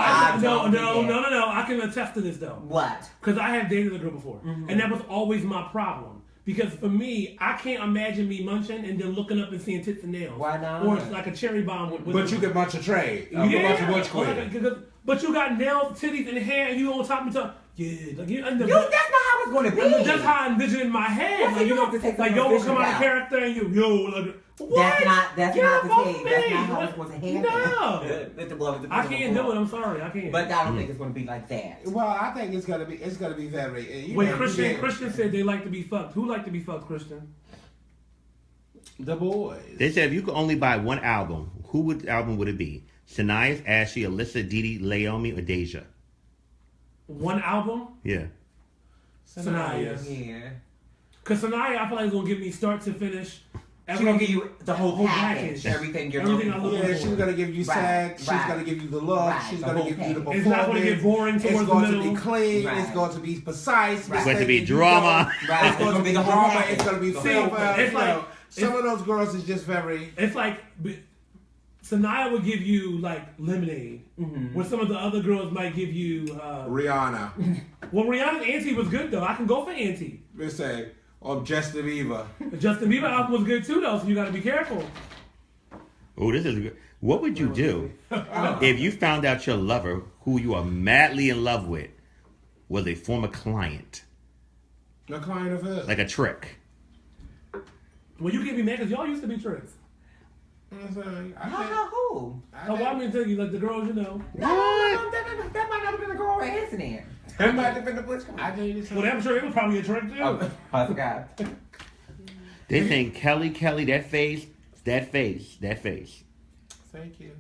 No. I can attest to this though. What? Because I have dated a girl before, Mm-hmm. and that was always my problem. Because for me, I can't imagine me munching and then looking up and seeing tits and nails. Why not? Or it's like a cherry bomb with But you can munch a trade. You can munch a butch Or queen. like but you got nails, titties, and hair, and you on top of top. Yeah, like That's not how it's going to be. that's how I envision it in my head. Well, Like, you have to take like some yo will vision come out of out. character and like what? That's Get not off the of case. That's me. not how What? it's going to happen. No. It's the blow, I can't do it. I'm sorry, I can't. But I don't think it's going to be like that. Well, I think it's gonna be very. Wait, Christian said they like to be fucked. Who like to be fucked, Christian? The boys. They said if you could only buy one album, album would it be? Shania's, Ashley, Alyssa, Didi, Laomi, or Deja? One album? Yeah. Sanaya. Yeah. Because Sanaya, I feel like is going to give me start to finish. She's going to give you the whole Whole package. package. Everything you're Everything looking I for. look Yeah, she's gonna give you sex. She's Right. gonna give you the look. Right, She's the gonna whole give you the package. It's not going to get boring It's towards the going to middle. be clean. Right. It's going to be precise. Right. It's going to be You drama. know, Right. It's going to be the whole drama. package. It's going to be The whole silver. package. It's like- Some of those girls is just very. It's like Sanaya would give you like lemonade, where some of the other girls might give you. Rihanna. Well, Rihanna's Auntie was good though. I can go for Auntie. Let's say, or Justin Bieber. The Justin Bieber album was good too though, so you got to be careful. Oh, this is good. What would you do if you found out your lover, who you are madly in love with, was a former client? The client of hers. Like a trick. Well, you can't be mad because y'all used to be tricks. How who? Oh, well, I'm gonna tell you, like the girls, you know. No, that might not have been a girl accident. That might have been a butch. I tell you this. Well, I'm sure it was probably a trick too. Oh, I forgot. They saying Kelly, that face. Thank you.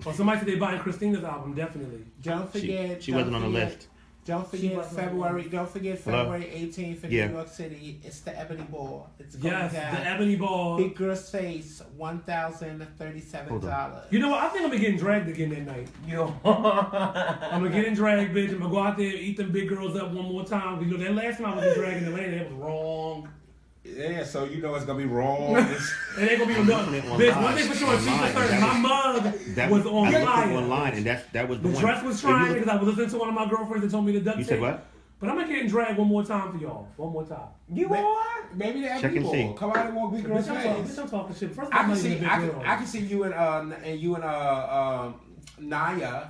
Or somebody said they buying Christina's album, definitely. Don't forget. She wasn't on the list. Don't forget February. Don't forget Hello? February 18th in Yeah. New York City. It's the Ebony Ball. It's going Yes, down. the Ebony Ball. Big Girl's Face, $1,037. You know what? I think I'm gonna get dragged again that night. Yo. I'm gonna get in drag, bitch. I'm gonna go out there and eat them big girls up one more time. You know, that last time I was in drag in Atlanta, that was wrong. Yeah, so you know it's gonna be wrong. It ain't gonna be enough. Bitch, one thing for sure, she's the third. My mug was on I looked fire. up online, and that was the The one. dress was If you trying look- because I was listening to one of my girlfriends that told me to duct You tape. said what? But I'm gonna get in drag one more time for y'all. One more time. You are? Maybe the Check Ebony and see. Ball. Come out and walk Big Girl's Bitch, Face. I'm talking shit. First of all, I I'm can not see. even a I big can, girl. I can see you and Naya.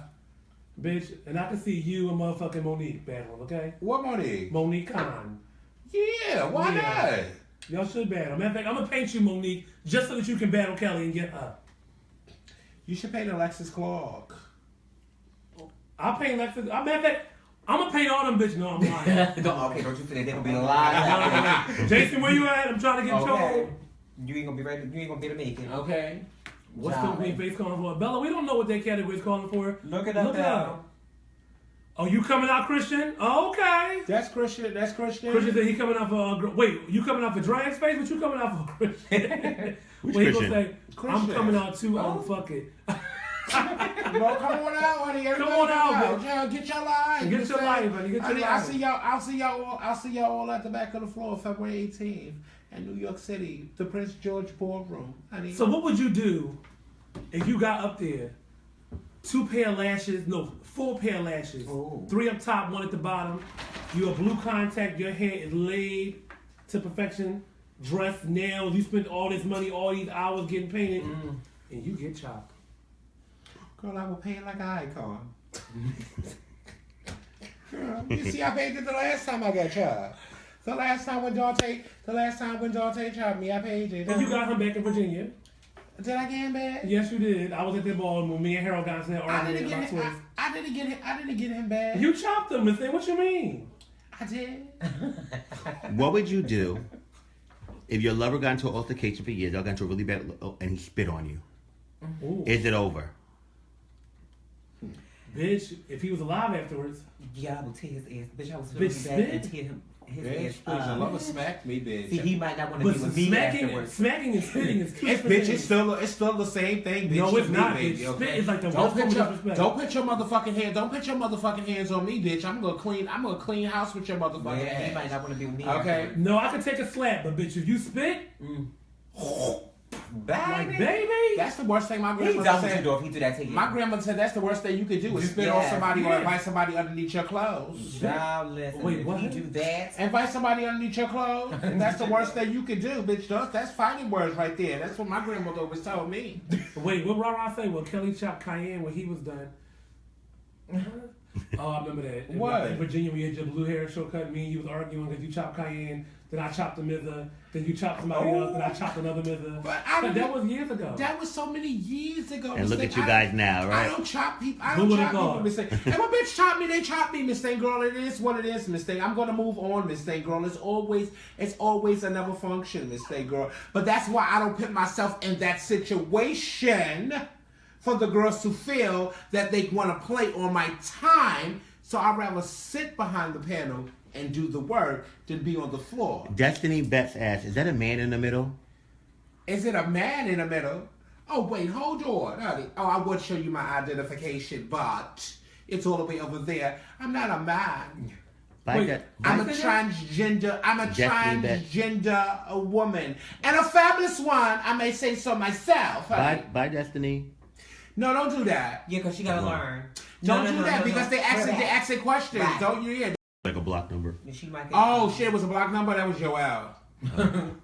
Bitch, and I can see you and motherfucking Monique battle, okay? What Monique? Monique Khan. Yeah, why Yeah. not? Y'all should battle. Matter of fact, I'm gonna paint you Monique just so that you can battle Kelly and get her. You should paint Alexis Clark. I'll paint Lexus. Matter of fact, I'm gonna paint all them bitches. No, I'm lying. Don't you say they're gonna be a lot. Jason, where you at? I'm trying to get Okay. told. You ain't gonna be ready. You ain't gonna be able to make it. Okay. What's Jolly. the face calling for? Bella, we don't know what that category is calling for. Look it up Look it now. up. Oh, you coming out Christian? Oh, okay. That's Christian. That's Christian. Christian said he coming out for wait, you coming out for drag space? What you coming out for Christian? Which Well, he Christian? gonna say, I'm Christian. coming out too. Oh, fuck it. Well, come on out, honey. Come on out, bitch. Yeah, get your life. Get your life, honey. Get your Honey, life. I'll see y'all all at the back of the floor, February 18th, in New York City, the Prince George Ballroom. Honey. So what would you do if you got up there? 2 pair of lashes, no, 4 pair of lashes. Oh. 3 up top, 1 at the bottom. You a blue contact, your hair is laid to perfection, dressed, nails, you spent all this money, all these hours getting painted, and you get chopped. Girl, I will paint like an icon. Girl, you see, I painted the last time I got chopped. The last time when Dante chopped me, I painted. And you got him back in Virginia. Did I get him back? Yes, you did. I was at the ball when me and Harold got into that I argument didn't get about him. Swiss. I didn't get him back. You chopped him, Miss Thing. What you mean? I did. What would you do if your lover got into an altercation for years, y'all got into a really bad, and he spit on you? Ooh. Is it over? Bitch, if he was alive afterwards. Yeah, I would tear his ass. Bitch, I was Bitch, really bad spit? and tear him his Bitch, ass. please, your lover smacked me, bitch. See, he might not want to But be with me afterwards. smacking and spitting is two It's different bitch. things. It's still the same thing, bitch. No, to it's me, not, baby, bitch. okay? Spit is like the Don't worst form put of your disrespect. don't put your motherfucking hand. Don't put your motherfucking hands on me, bitch. I'm gonna clean house with your motherfucking Yeah, he might hands. not want to be with me Okay. afterwards. No, I could take a slap, but bitch, if you spit, like Baby. baby, That's the worst thing my He grandmother done with you said. though if he do that to you. My grandmother said that's the worst thing you could do is spit on Yeah. somebody or Yeah. invite somebody underneath your clothes. Now listen, Wait, if what? he do that, Invite somebody underneath your clothes. That's the worst thing you could do, bitch. That's fighting words right there. That's what my grandmother always told me. wait, what Rara say? Well, Kelly chopped Cayenne when he was done. Oh, I remember that. What? In Virginia, we had your blue hair shortcut. Me and you was arguing because you chopped Cayenne, then I chopped the mither, then you chopped somebody else, then I chopped another mither. But that was years ago. That was so many years ago. And look Miss at you Thing. guys now, I right? don't chop people. I Who don't would've chop people, thought? Miss Thing. If a bitch chop me, they chop me, Miss Thing, girl. It is what it is, Miss Thing. I'm gonna move on, Miss Thing, girl. It's always another function, Miss Thing, girl. But that's why I don't put myself in that situation for the girls to feel that they want to play on my time. So I'd rather sit behind the panel and do the work than be on the floor. Destiny Betts asks, is that a man in the middle? Is it a man in the middle? Oh, wait, hold on, honey. Oh, I would show you my identification, but it's all the way over there. I'm not a man. Wait, I'm a Destiny? transgender. I'm a Destiny Betts. transgender woman. And a fabulous one, I may say so myself, honey. Bye, Destiny. No, don't do that. yeah, because she gotta Come on. learn. Don't No, do no, that no, because no. they Relax. asking questions. Right. Don't you hear? Like a block number. She might get Oh, shit, it was a block number? That was Joelle.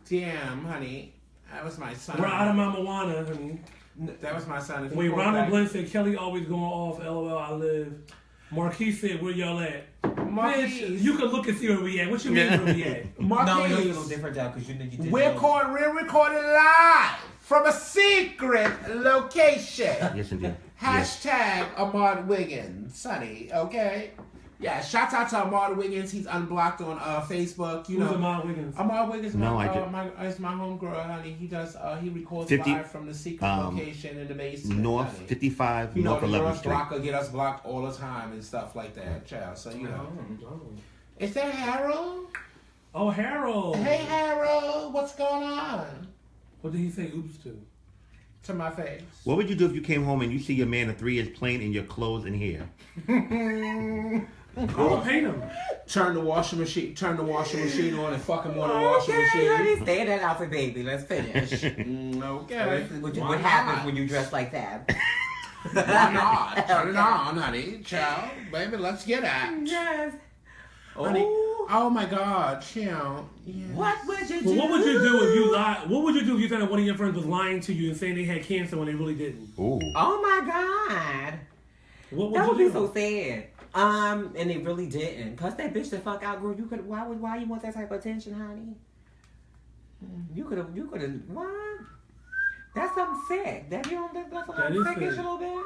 Damn, honey. That was my son. We're out of my Moana, honey. That was my son. If you Wait, go Ronald back- Glenn said Kelly always going off. LOL, I live. Marquise said, where y'all at? Marquise. Bitch, you can look and see where we at. What you mean where we at? No, it looks a Marquise. little different though because you did. We're recording live from a secret location. Yes, indeed. Yes. Hashtag Ahmad Wiggins, Sonny, okay? Yeah, shout out to Ahmad Wiggins. He's unblocked on Facebook. You Who's know, Ahmad Wiggins? Ahmad Wiggins, No, I did- it's my homegirl, honey. He does. He records 50, live from the secret location in the basement. North honey. 55, You know, North the 11th girls Street. block get us blocked all the time and stuff like that, child. So you know, Oh. is that Harold? Oh, Harold. Hey Harold, what's going on? What did he say oops to? To my face. What would you do if you came home and you see your man of 3 years playing in your clothes and hair? I will paint him. Turn the washing machine on and fuck him on the Okay, washing machine. honey, stay in that outfit, baby. Let's finish. Okay. What Why happens not? when you dress like that? Why not? Turn it on, honey. Child, baby, let's get at. Yes. Honey. Oh, Oh my God, child. Yes. what would you But do? what would you do if you lied? What would you do if you thought that one of your friends was lying to you and saying they had cancer when they really didn't? Ooh. Oh my God. What would That you would be do? so sad. And they really didn't. Cause that bitch the fuck out, girl. You could. Why you want that type of attention, honey? You could have. What? That's something sick. That's a That little is sickish sick. a little bit.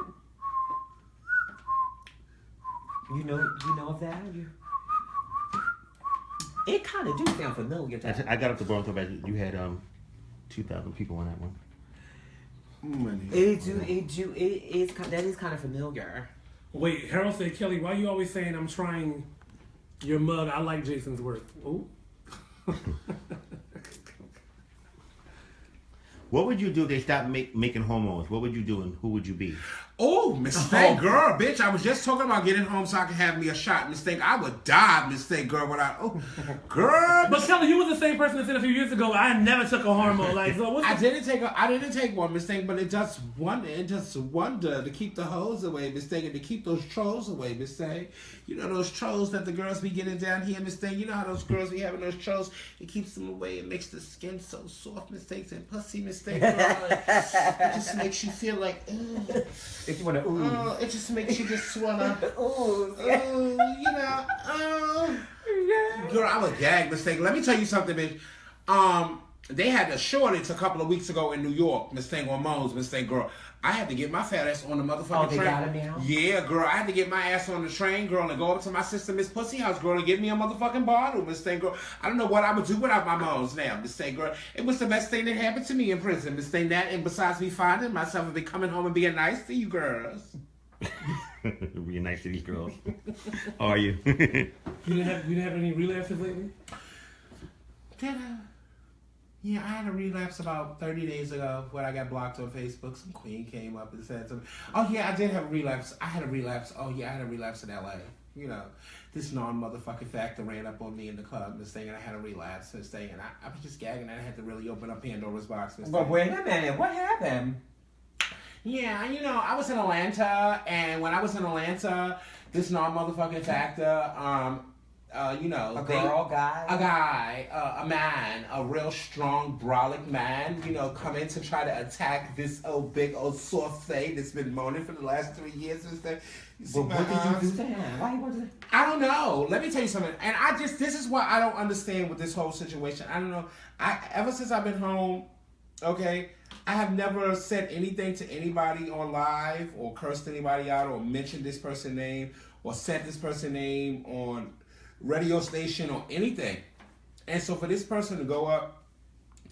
You know of that? It kind of do sound familiar. Though. I got up to Bronx as you had 2,000 people on that one. That is kind of familiar. Wait, Harold said, Kelly, why you always saying I'm trying your mug? I like Jason's work. Ooh. What would you do if they stopped making hormones? What would you do and who would you be? Oh, mistake, girl, bitch. I was just talking about getting home so I could have me a shot. Mistake, I would die, mistake, girl, without. Oh, girl. But Kelly, you was the same person that said a few years ago, I never took a hormone. Like, so what's I didn't take one, mistake, but it just wonder to keep the hoes away, mistake, and to keep those trolls away, mistake. You know those trolls that the girls be getting down here, mistake. You know how those girls be having those trolls. It keeps them away. It makes the skin so soft, mistakes and pussy, mistake. Girl. It just makes you feel like. If you want to ooh. Oh, it just makes you just wanna. Ooh. You know. Girl, I was gag, mistake. Let me tell you something, bitch. They had a shortage a couple of weeks ago in New York, mistake, on Moans, mistake, girl. I had to get my fat ass on the motherfucking they train. got it now? Yeah, girl. I had to get my ass on the train, girl, and go up to my sister, Miss Pussy House, girl, and get me a motherfucking bottle, mistake, girl. I don't know what I would do without my moans now, mistake, girl. It was the best thing that happened to me in prison, mistake, that, and besides me finding myself and be coming home and being nice to you girls. Being nice to these girls. How are you? You didn't have any relapses lately? Did I? Yeah, I had a relapse about 30 days ago when I got blocked on Facebook. Some queen came up and said something. Oh, yeah, I did have a relapse. I had a relapse. Oh, yeah, I had a relapse in L.A. You know, this non-motherfucking factor ran up on me in the club this thing, and I had a relapse this thing, and I was just gagging, and I had to really open up Pandora's box this But thing. wait a minute, what happened? Yeah, you know, I was in Atlanta, and when I was in Atlanta, this non-motherfucking factor, you know, a man, a real strong, brolic man, you know, come in to try to attack this old big old soft thing that's been moaning for the last 3 years and stuff. Well, what did you do to him? Why you want to? I don't know. Let me tell you something. And this is what I don't understand with this whole situation. I don't know. Ever since I've been home, okay, I have never said anything to anybody on live or cursed anybody out or mentioned this person's name or said this person's name on radio station or anything. And so for this person to go up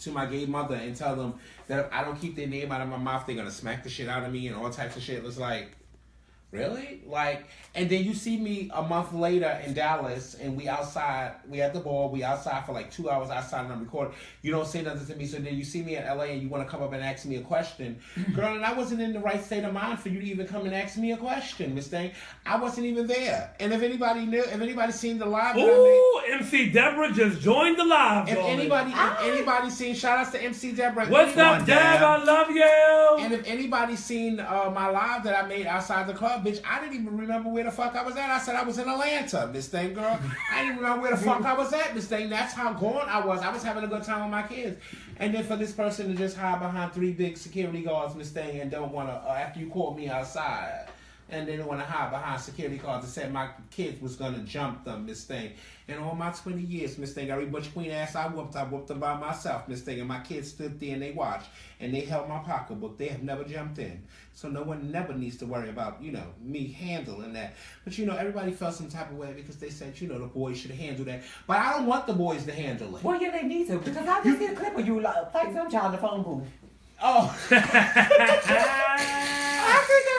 to my gay mother and tell them that if I don't keep their name out of my mouth, they're gonna smack the shit out of me and all types of shit, it was like, really? Like, and then you see me a month later in Dallas, and we outside, we at the ball, we outside for like 2 hours outside, and I'm recording. You don't say nothing to me, so then you see me in LA, and you want to come up and ask me a question. Girl, and I wasn't in the right state of mind for you to even come and ask me a question, Miss Thing. I wasn't even there. And if anybody seen the live that I made, MC Deborah just joined the live. if anybody seen, shout outs to MC Deborah. What's up, Deb? I love you. And if anybody seen my live that I made outside the club, bitch, I didn't even remember where the fuck I was at. I said I was in Atlanta, Miss Thing, girl. I didn't remember where the fuck I was at, Miss Thing. That's how gone I was. I was having a good time with my kids. And then for this person to just hide behind 3 big security guards, Miss Thing, and don't want to, after you called me outside, and they don't want to hide behind security guards and said my kids was going to jump them, Miss Thing. And all my 20 years, Miss Thing, every butch queen ass I whooped them by myself, Miss Thing. And my kids stood there and they watched. And they held my pocketbook. They have never jumped in. So no one never needs to worry about, you know, me handling that. But, you know, everybody felt some type of way because they said, you know, the boys should handle that. But I don't want the boys to handle it. Well, yeah, they need to. Because I just did a clip of you fighting some child in the phone booth. Oh. I seen that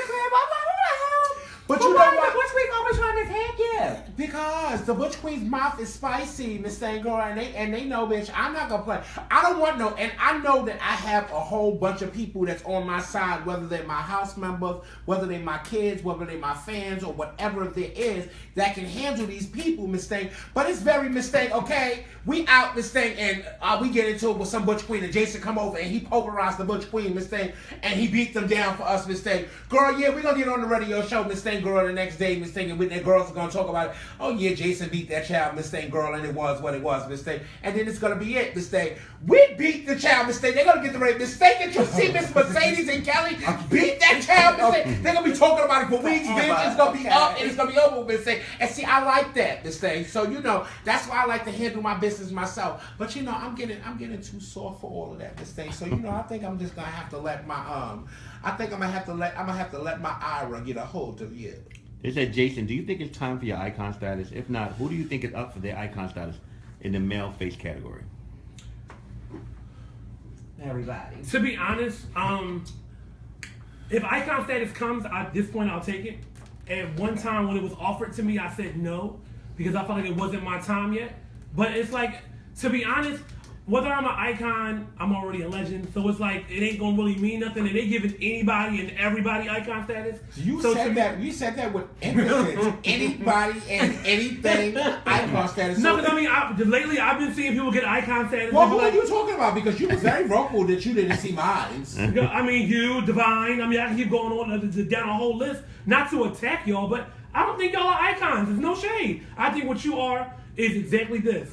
clip. I'm like, who the hell? But you know what? Butch Queen always trying to tag you. Because the Butch Queen's mouth is spicy, Miss Thing, girl, and they know, bitch, I'm not gonna play. I don't want no, and I know that I have a whole bunch of people that's on my side, whether they're my house members, whether they're my kids, whether they're my fans, or whatever there is that can handle these people, Miss Thing. But it's very Miss Thing, okay? We out, Miss Thing, and we get into it with some Butch Queen, and Jason come over and he pulverized the Butch Queen, Miss Thing, and he beat them down for us, Miss Thing. Girl, yeah, we're gonna get on the radio show, Miss Thing, girl, the next day, Miss Thing, and the girls are gonna talk about it. Oh yeah, Jason beat that child, Miss Thing, girl, and it was what it was, Miss Thing. And then it's gonna be it, Miss Thing. We beat the child, Miss Thing. They're gonna get the right Miss Thing. Did you see Miss Mercedes and Kelly beat that child, Miss Thing? They're gonna be talking about it for weeks, bitch. It's gonna be up and it's gonna be over, Miss Thing. And see, I like that, Miss Thing. So you know, that's why I like to handle my business myself. But you know, I'm getting too soft for all of that, Miss Thing. So you know, I think I'm just gonna have to let my I'm gonna have to let my Ira get a hold of you. They said, Jason, do you think it's time for your icon status? If not, who do you think is up for their icon status in the male face category? Everybody. To be honest, if icon status comes, at this point I'll take it. at one time when it was offered to me, I said no because I felt like it wasn't my time yet. But it's like, to be honest, whether I'm an icon, I'm already a legend. So it's like it ain't gonna really mean nothing. And they giving anybody and everybody icon status. You so said that. You said that with emphasis. Anybody and anything icon status. No, because I mean, lately I've been seeing people get icon status. Well, who are you talking about? Because you was very vocal that you didn't see mine. I mean, you, Divine. I mean, I can keep going on down a whole list. Not to attack y'all, but I don't think y'all are icons. There's no shade. I think what you are is exactly this: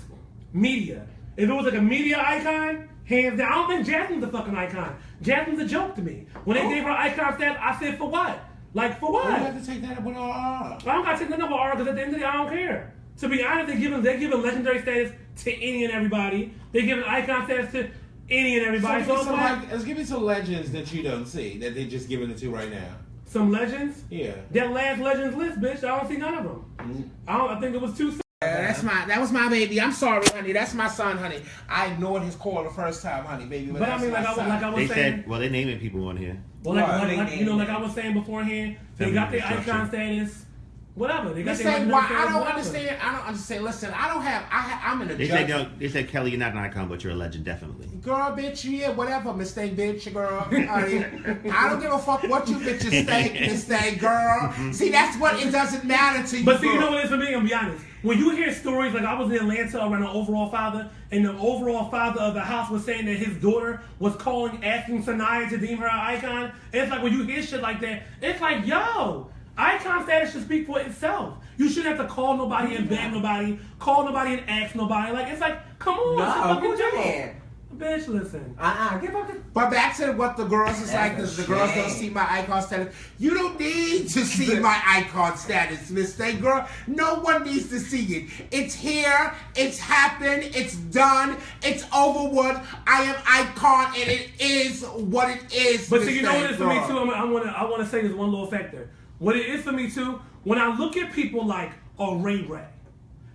media. If it was like a media icon, hands down. I don't think Jasmine's a fucking icon. Jasmine's a joke to me. When they gave her icon status, I said, for what? Like, for what? You have to take that up with R. I don't got to take that up with R because at the end of the day, I don't care. To be honest, they're giving legendary status to any and everybody. They're giving icon status to any and everybody. So let's give me some legends that you don't see that they're just giving it to right now. Some legends? Yeah. That last legends list, bitch. I don't see none of them. Mm-hmm. I think it was too. That was my baby. I'm sorry, honey. That's my son, honey. I ignored his call the first time, honey, baby. But I mean, like I was They saying. said, well, they're naming people on here. Well, like I was saying beforehand, they got their icon status. Whatever. They got their saying, why? status, I don't whatever. understand. I don't understand. Listen, I'm in a They judge. said, they said, Kelly, you're not an icon, but you're a legend, definitely. Girl, bitch, yeah, whatever, mistake, bitch, girl. I don't give a fuck what you bitches think, mistake, girl. See, that's what it doesn't matter to you. But see, you know what it is for me? I'm gonna be honest. When you hear stories like I was in Atlanta around an overall father, and the overall father of the house was saying that his daughter was asking Sanaya to deem her an icon, it's like when you hear shit like that, it's like, yo, icon status should speak for itself. You shouldn't have to call nobody and beg nobody, call nobody and ask nobody. Like, it's like, come on, No, who did joke. that? Bitch, listen. Give up the... But back to what the girls is like, the girls don't see my icon status. You don't need to see my icon status, mistake, girl. No one needs to see it. It's here, it's happened, it's done, it's over with. I am icon, and it is what it is. But see, you know what it is for me too? I want to say this one little factor. What it is for me too, when I look at people like Ray Ray,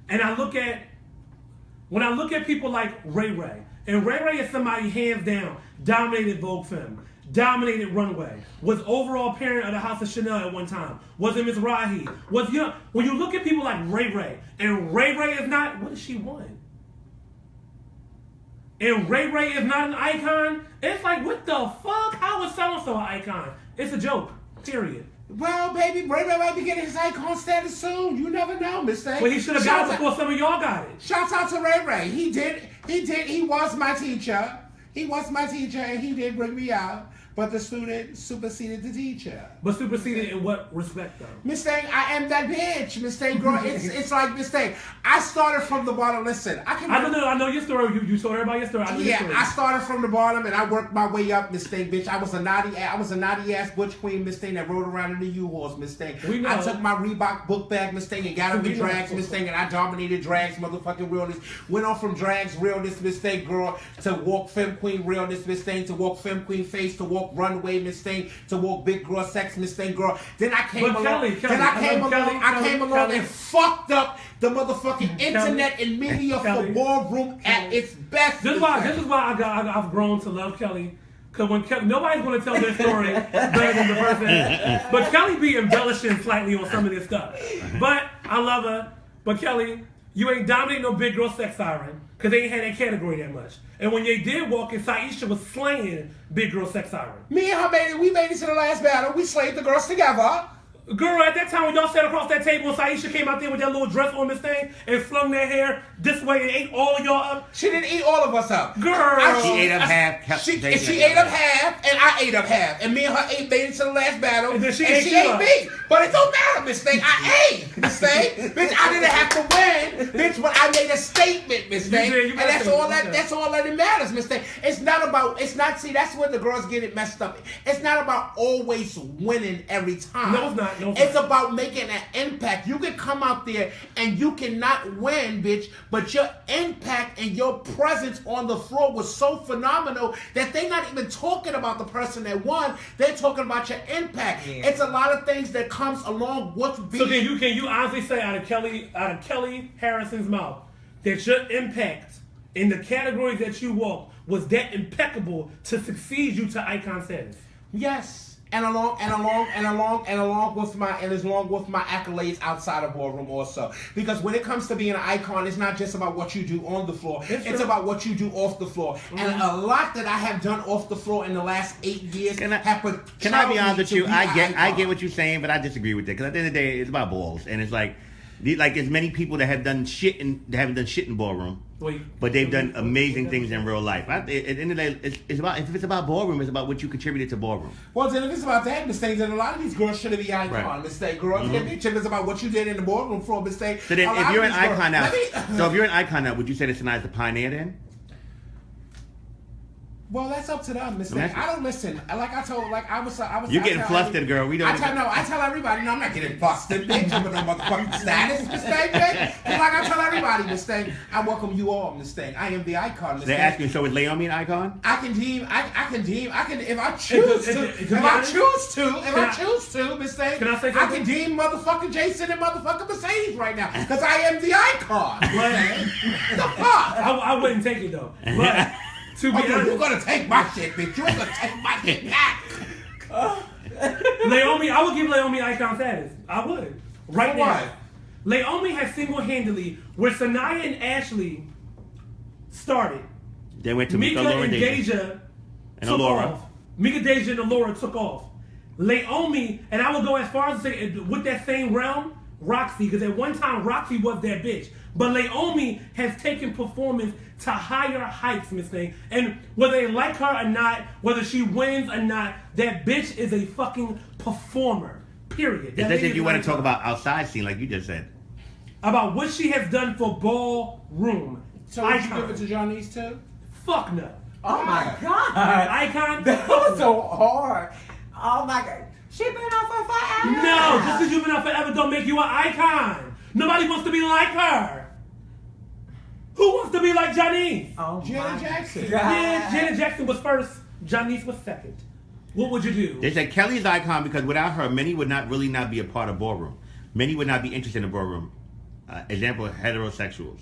and when I look at people like Ray Ray, and Ray Ray is somebody hands down dominated Vogue Femme, dominated Runway, was overall parent of the House of Chanel at one time, was in Miss Rahi, when you look at people like Ray Ray, and Ray Ray is not, what has she won? And Ray Ray is not an icon, it's like, what the fuck? How is so-and-so an icon? It's a joke, period. Well, baby, Ray Ray might be getting his icon status soon. You never know, mistake. Well, he should have got it before some of y'all got it. Shouts out to Ray Ray. He did. He was my teacher. He was my teacher, and he did bring me out. But the student superseded the teacher. But superseded in what respect, though? Mistake, I am that bitch. Mistake, girl. It's like mistake. I started from the bottom. Listen, I know your story. You told everybody your story. I started from the bottom and I worked my way up. Mistake, bitch. I was a naughty ass butch queen. Mistake that rode around in the U-Hauls. Mistake. I took my Reebok book bag. Mistake and got into drags. Mistake and I dominated drags. Motherfucking realness. Went on from drags realness. Mistake, girl, to walk femme queen realness. Mistake to walk femme queen face to walk runway mistake to walk big girl sex mistake girl. Then I came along. I came along and fucked up the motherfucking internet and media for ballroom at its best. This is why I've grown to love Kelly. Because when nobody's going to tell their story better than the person. But Kelly be embellishing slightly on some of this stuff. But I love her. But Kelly, you ain't dominating no big girl sex siren. Because they ain't had that category that much. And when they did walk in, Saisha was slaying big girl sex siren. Me and her we made it to the last battle. We slayed the girls together. Girl, at that time when y'all sat across that table and Saisha came out there with that little dress on this thing and flung their hair this way and ate all of y'all up. She didn't eat all of us up. Girl. She ate up half. She ate up half and I ate up half. And me and her made it to the last battle. And then she ate me. But it don't matter, Miss Thing. I ate, Miss Thing. Bitch, I didn't have to win. Bitch, but I made a statement, Miss Thing. And that's all that matters, Miss Thing. See, that's where the girls get it messed up. It's not about always winning every time. No, it's not. It's about making an impact. You can come out there and you cannot win, bitch, but your impact and your presence on the floor was so phenomenal that they're not even talking about the person that won. They're talking about your impact. Yeah. It's a lot of things that comes along with being. So can you honestly say out of Kelly Harrison's mouth that your impact in the categories that you walk was that impeccable to succeed you to icon status? Yes. along with my accolades outside of ballroom also. Because when it comes to being an icon, it's not just about what you do on the floor. It's about what you do off the floor. Mm-hmm. And a lot that I have done off the floor in the last 8 years Can I be honest with you? I get what you're saying, but I disagree with that. Because at the end of the day, it's about balls, and it's like there's many people that have done shit that haven't done shit in ballroom. But they've done amazing things in real life. At the end of the day, it's about, if it's about ballroom, it's about what you contributed to ballroom. Well, then if it's about that, mistake, then a lot of these girls shouldn't be icon. Mistake, girls. Mm-hmm. If it's about what you did in the ballroom floor, mistake. So then, if you're an icon now, so if you're an icon now, would you say that Sanaya's the pioneer then? Well, that's up to them, mistake. I don't listen. I was. You're getting flustered, girl. We don't. I tell everybody. No, I'm not getting flustered, bitch. I'm no motherfucking status, mistake, bitch. And like I tell everybody, mistake. I welcome you all, mistake. I am the icon, mistake. They're asking, so is Naomi an icon? I can if I choose to, mistake. Can I say something? I can deem motherfucking Jason and motherfucking Mercedes right now because I am the icon. The fuck? I wouldn't take it though. But to be honest, you're gonna take my shit, bitch. You're gonna take my shit back. Naomi, I would give Naomi icon status. I would. Right For now. what? Naomi has single-handedly, where Sanaya and Ashley started. They went to Mika Laura, and Deja and took Allura. off. Mika, Deja, and Allura took off. Naomi, and I will go as far as to say, with that same realm, Roxy, because at one time Roxy was that bitch. But Naomi has taken performance to higher heights, Miss Thing. And whether they like her or not, whether she wins or not, that bitch is a fucking performer. Period. Is this if you want to talk about outside scene, like you just said? About what she has done for ballroom. So would you give it to Johnny's too? Fuck no. Oh my God. Icon? That was so hard. Oh my God. She been on for forever. No, just because you've been on forever don't make you an icon. Nobody wants to be like her. Who wants to be like Janice? Oh, Janet Jackson. God. Yeah, Janet Jackson was first. Janice was second. What would you do? They said Kelly's icon because without her, many would not be a part of ballroom. Many would not be interested in the ballroom. Example, heterosexuals.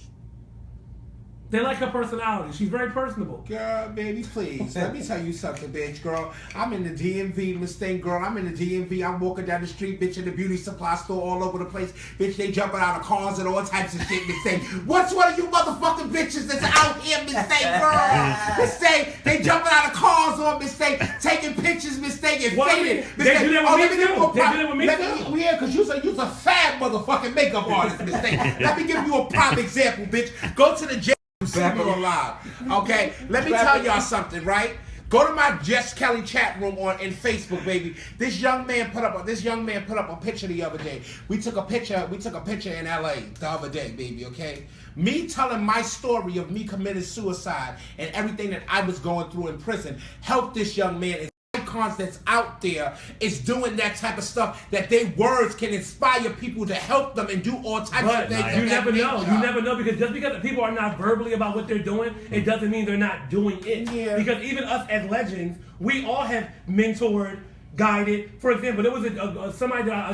They like her personality. She's very personable. Girl, baby, please. Let me tell you something, bitch, girl. I'm in the DMV, Miss Thing, girl. I'm in the DMV. I'm walking down the street, bitch, in the beauty supply store all over the place. Bitch, they jumping out of cars and all types of shit, Miss Thing. What's one of you motherfucking bitches that's out here, Miss Thing, girl? Miss Thing, they jumping out of cars on Miss Thing, taking pictures, Miss Thing, and faded. They do that with me too. They do that with me too. Yeah, because you's a fab motherfucking makeup artist, Miss Thing. Let me give you a prime example, bitch. Go to the jail. Alive. Okay, let me tell y'all something, right? Go to my Jess Kelly chat room in Facebook, baby. This young man put up a picture the other day. We took a picture in LA the other day, baby, okay? Me telling my story of me committing suicide and everything that I was going through in prison helped this young man. Icons that's out there is doing that type of stuff that their words can inspire people to help them and do all types of things. You never know. You never know because just because people are not verbally about what they're doing, it doesn't mean they're not doing it. Yeah. Because even us as legends, we all have mentored, guided. For example, there was a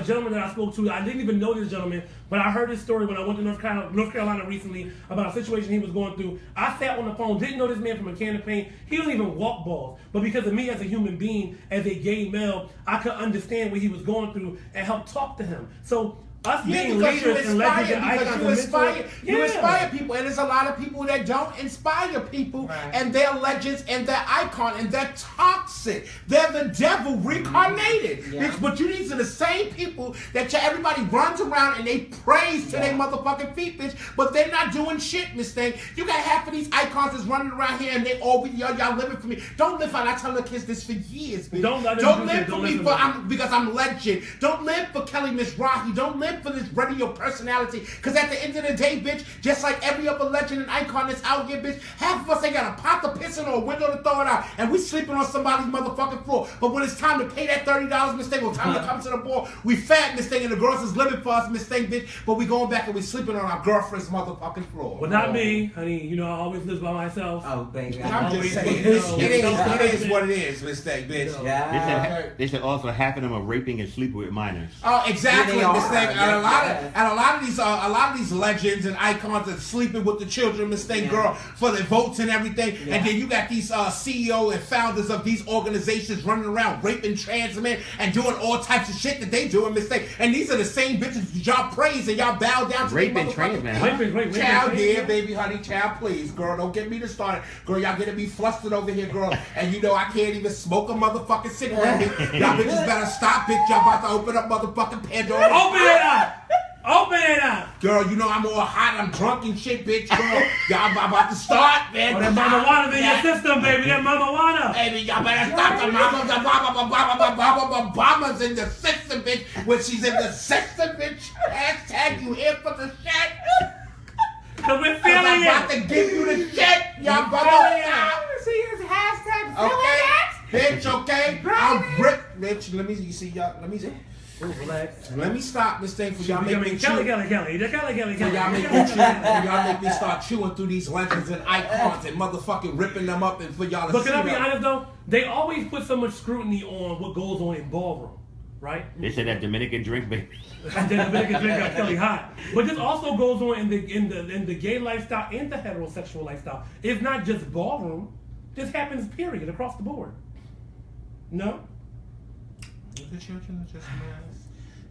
gentleman that I spoke to. I didn't even know this gentleman, but I heard his story when I went to North Carolina recently about a situation he was going through. I sat on the phone, didn't know this man from a can of paint. He don't even walk balls. But because of me as a human being, as a gay male, I could understand what he was going through and help talk to him. So us being leaders and legends and icons you inspire people, and there's a lot of people that don't inspire people, and they're legends and they're icon and they're toxic. They're the devil reincarnated. But you these are the same people that everybody runs around and they praise to their motherfucking feet, bitch. But they're not doing shit, Miss Thing. You got half of these icons that's running around here and they all y'all living for me. Don't live for. I tell the kids this for years, bitch. Don't live for me because I'm legend. Don't live for Kelly Mizrahi. Don't live for this radio personality, because at the end of the day, bitch, just like every other legend and icon that's out here, bitch, half of us ain't got a pot to piss in or a window to throw it out, and we sleeping on somebody's motherfucking floor. But when it's time to pay that $30 mistake, or time to come to the ball, we fat mistake, and the girls is living for us mistake, bitch, but we going back and we sleeping on our girlfriend's motherfucking floor. Well, not me, honey. You know, I always live by myself. Oh, baby. I'm just saying, it is what it is, mistake, bitch. They said also half of them are raping and sleeping with minors. Oh, exactly, mistake. And a lot of these legends and icons are sleeping with the children, mistake, girl, for their votes and everything. And then you got these CEO and founders of these organizations running around raping trans men and doing all types of shit that they do in mistake. And these are the same bitches y'all praise and y'all bow down to. Raping trans men. Child, yeah, baby, honey, child, please, girl, don't get me to start. Girl, y'all getting me flustered over here, girl. And you know I can't even smoke a motherfucking cigarette. Y'all bitches better stop, bitch. Y'all about to open up motherfucking Pandora. Open it up! Open it up! Girl, you know I'm all hot, I'm drunk and shit, bitch, girl. Y'all about to start, man. Oh, that marijuana's in your system, baby. That marijuana. Baby, y'all better stop the mama's in the system, bitch. When she's in the system, bitch. Hashtag you here for the shit. Cause we're feeling I'm it. about to give you the shit. Y'all better stop. See his hashtag Okay, bitch, okay? I'm ripped, bitch. Let me, you see, y'all, let me see. Ooh, relax. Let me stop this thing for y'all make me Kelly. y'all make me start chewing through these legends and icons and motherfucking ripping them up and for y'all to But see can I be them. honest though? They always put so much scrutiny on what goes on in ballroom, right? They said that Dominican drink, baby. And then Dominican drink got Kelly hot. But this also goes on in the gay lifestyle and the heterosexual lifestyle. It's not just ballroom. This happens period across the board. No? The children are just mess.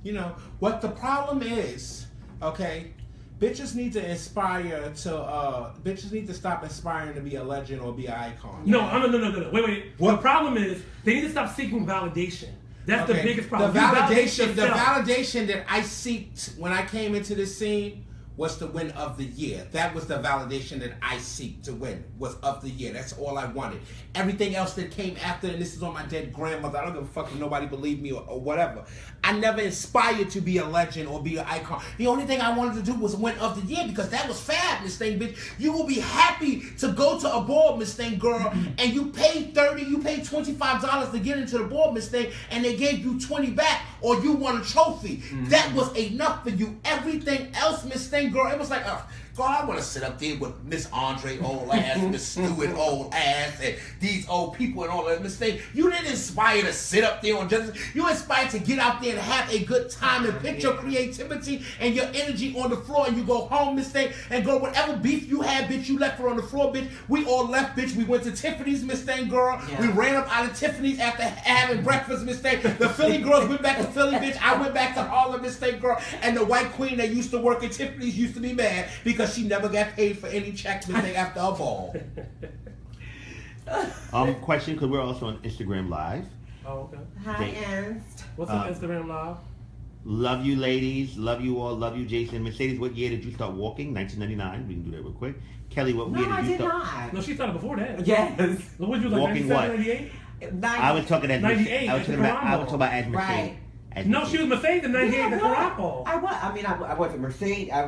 You know what the problem is, okay? Bitches need to inspire to bitches need to stop aspiring to be a legend or be an icon. No. Wait. What? The problem is they need to stop seeking validation. That's Okay. the biggest problem. The You validate validation yourself. that I seeked when I came into this scene was to win of the year. That was the validation that I seek to win, was of the year. That's all I wanted. Everything else that came after, and this is on my dead grandmother, I don't give a fuck if nobody believed me or whatever. I never aspired to be a legend or be an icon. The only thing I wanted to do was win of the year because that was fab, Miss Thing, bitch. You will be happy to go to a ball, Miss Thing, girl, and you paid $25 to get into the ball, Miss Thing, and they gave you 20 back, or you won a trophy. That was enough for you. Everything else, Miss Thing, girl, it was like, God, I want to sit up there with Miss Andre old ass, Miss Stewart old ass, and these old people and all that. Miss Thing, you didn't inspire to sit up there on justice. You inspired to get out there and have a good time and put your creativity and your energy on the floor, and you go home, Miss Thing, and go whatever beef you had, bitch, you left her on the floor, bitch. We all left, bitch. We went to Tiffany's, Miss Thing, girl. Yeah. We ran up out of Tiffany's after having breakfast, Miss Thing. The Philly girls went back to Philly, bitch. I went back to Harlem, Miss Thing, girl. And the white queen that used to work at Tiffany's used to be mad because she never got paid for any check, Miss Thing, after a ball. Question, because we're also on Instagram Live. Oh, okay. Hi, Ernst. What's up, Instagram Live? Love you, ladies. Love you all. Love you, Jason. Mercedes, what year did you start walking? 1999. We can do that real quick. Kelly, what year No, I did you did start? not. No, she started before that. Yes. What was you like, Walking 97, what? 98? I was talking as 98 I was at talking the about. I was talking about as Mercedes. Right. As No, Mercedes. she was Mercedes in 98 at the Caracol. I wasn't Mercedes, Yeah,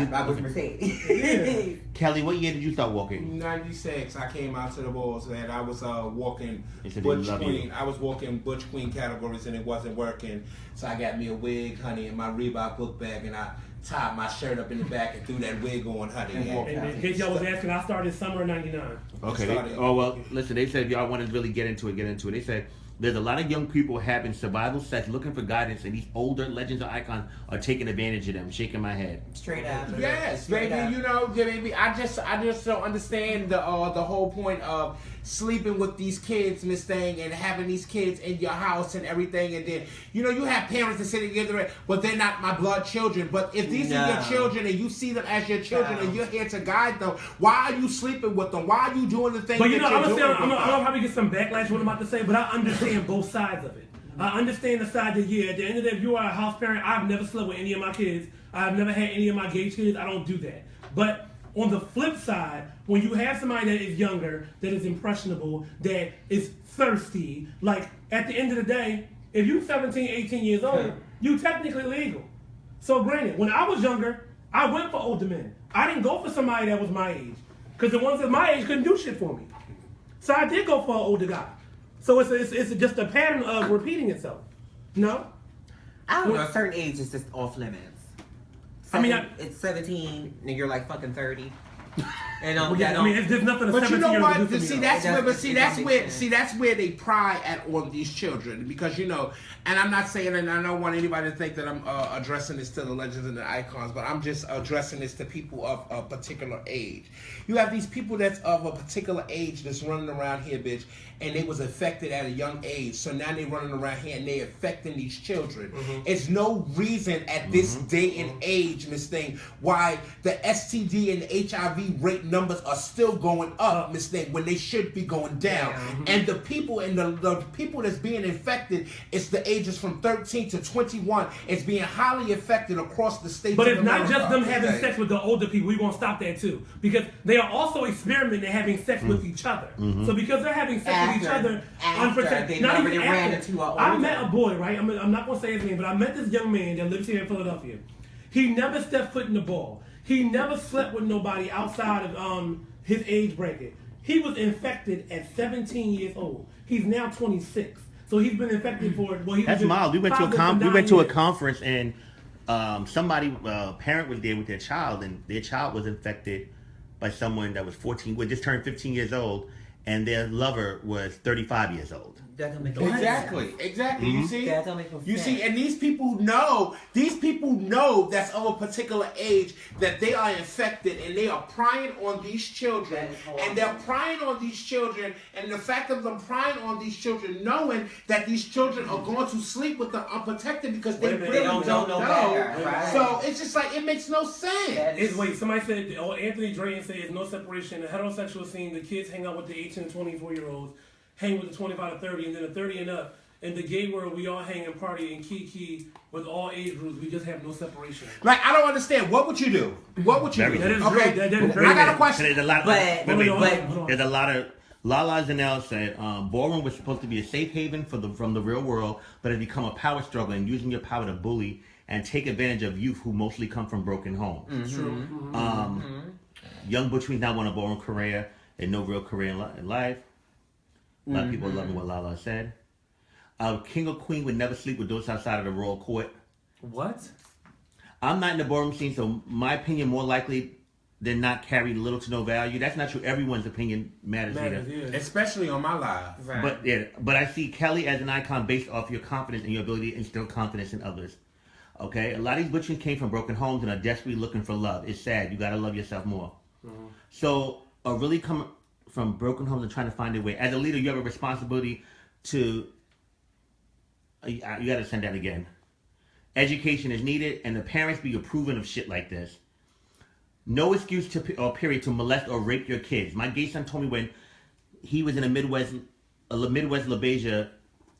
but I was Mercedes. Yeah. Kelly, what year did you start walking? 96, I came out to the balls and I was walking They said they Butch love Queen. you. I was walking Butch Queen categories and it wasn't working. So I got me a wig, honey, and my Reebok book bag, and I tied my shirt up in the back and threw that wig on, honey. And walked And in case y'all was asking, I started summer of 99. Okay. Started- Oh well, listen. They said if y'all want to really get into it, get into it. They said there's a lot of young people having survival sets, looking for guidance, and these older legends or icons are taking advantage of them. Shaking my head. Straight up. Yes, Straight baby. up. You know, baby. I just don't understand the whole point of sleeping with these kids, Miss Thing, and having these kids in your house and everything. And then, you know, you have parents that sit together, but they're not my blood children. But if these are your No. children and you see them as your children No. and you're here to guide them, why are you sleeping with them? Why are you doing the things But you know, that I'm you're gonna doing? probably get some backlash what I'm about to say, but I understand both sides of it. I understand the side that, yeah, at the end of the day, if you are a house parent, I've never slept with any of my kids. I've never had any of my gay kids. I don't do that. But on the flip side, when you have somebody that is younger, that is impressionable, that is thirsty, like, at the end of the day, if you're 17, 18 years old, you technically legal. So granted, when I was younger, I went for older men. I didn't go for somebody that was my age. Because the ones that my age couldn't do shit for me. So I did go for an older guy. So it's just a pattern of repeating itself. No? I don't know. A certain age is just off limits. I mean, It's 17 and you're like fucking 30. And Well, yeah, I mean, there's nothing a But you know 17-year-old what? can do for See, me. that's where, but It doesn't make sense. that's where they pry at on these children, because you know, and I'm not saying, and I don't want anybody to think that I'm addressing this to the legends and the icons, but I'm just addressing this to people of a particular age. You have these people that's of a particular age that's running around here, bitch, and they was affected at a young age, so now they running around here and they affecting these children. It's no reason at this day and age, Miss Thing, why the STD and the HIV rate numbers are still going up, Miss Thing, when they should be going down. And the people the people that's being infected, it's the ages from 13 to 21. It's being highly affected across the states. But of it's not America. just them having Okay. sex with the older people. We want to stop that too, because they are also experimenting having sex with each other. So because they're having sex with each other, they've already ran into a I older. met a boy, right? I'm not gonna say his name, but I met this young man that lives here in Philadelphia. He never stepped foot in the ball. He never slept with nobody outside of his age bracket. He was infected at 17 years old. He's now 26. So he's been infected for That's mild. We went to a conference and somebody parent was there with their child, and their child was infected by someone that was 14, just turned 15 years old, and their lover was 35 years old. That don't make no sense. Exactly. You see? That don't make no You sense. see, and these people know that's of a particular age that they are infected, and they are prying on these children, and they're prying on these children, and the fact of them prying on these children, knowing that these children are going to sleep with them unprotected because they really don't know. better, right? So it's just like, it makes no sense. Wait, somebody said, Anthony Drayton said there's no separation in the heterosexual scene. The kids hang out with the 18 and 24-year-olds, hang with the 25 to 30, and then the 30 and up. In the gay world, we all hang and party and kiki with all age groups. We just have no separation. Like, I don't understand. What would you do? What would you do? That is Okay, very- that is very- I got a question. There's a lot. But- There's a lot of. Lala Zanel said ballroom was supposed to be a safe haven from the real world, but it become a power struggle and using your power to bully and take advantage of youth who mostly come from broken homes. True. Young Butch Queen's not want a ballroom career and no real career in life. A lot of people are loving what Lala said. King or queen would never sleep with those outside of the royal court. What? I'm not in the ballroom scene, so my opinion more likely than not carry little to no value. That's not true. Everyone's opinion matters here. Yeah. Especially on my live. Right. But I see Kelly as an icon based off your confidence and your ability to instill confidence in others. Okay, a lot of these butchers came from broken homes and are desperately looking for love. It's sad. You gotta love yourself more. So, really coming from broken homes and trying to find their way. As a leader, you have a responsibility to. You gotta send that again. Education is needed, and the parents be approving of shit like this. No excuse or period to molest or rape your kids. My gay son told me when he was in a Midwest LaBeija,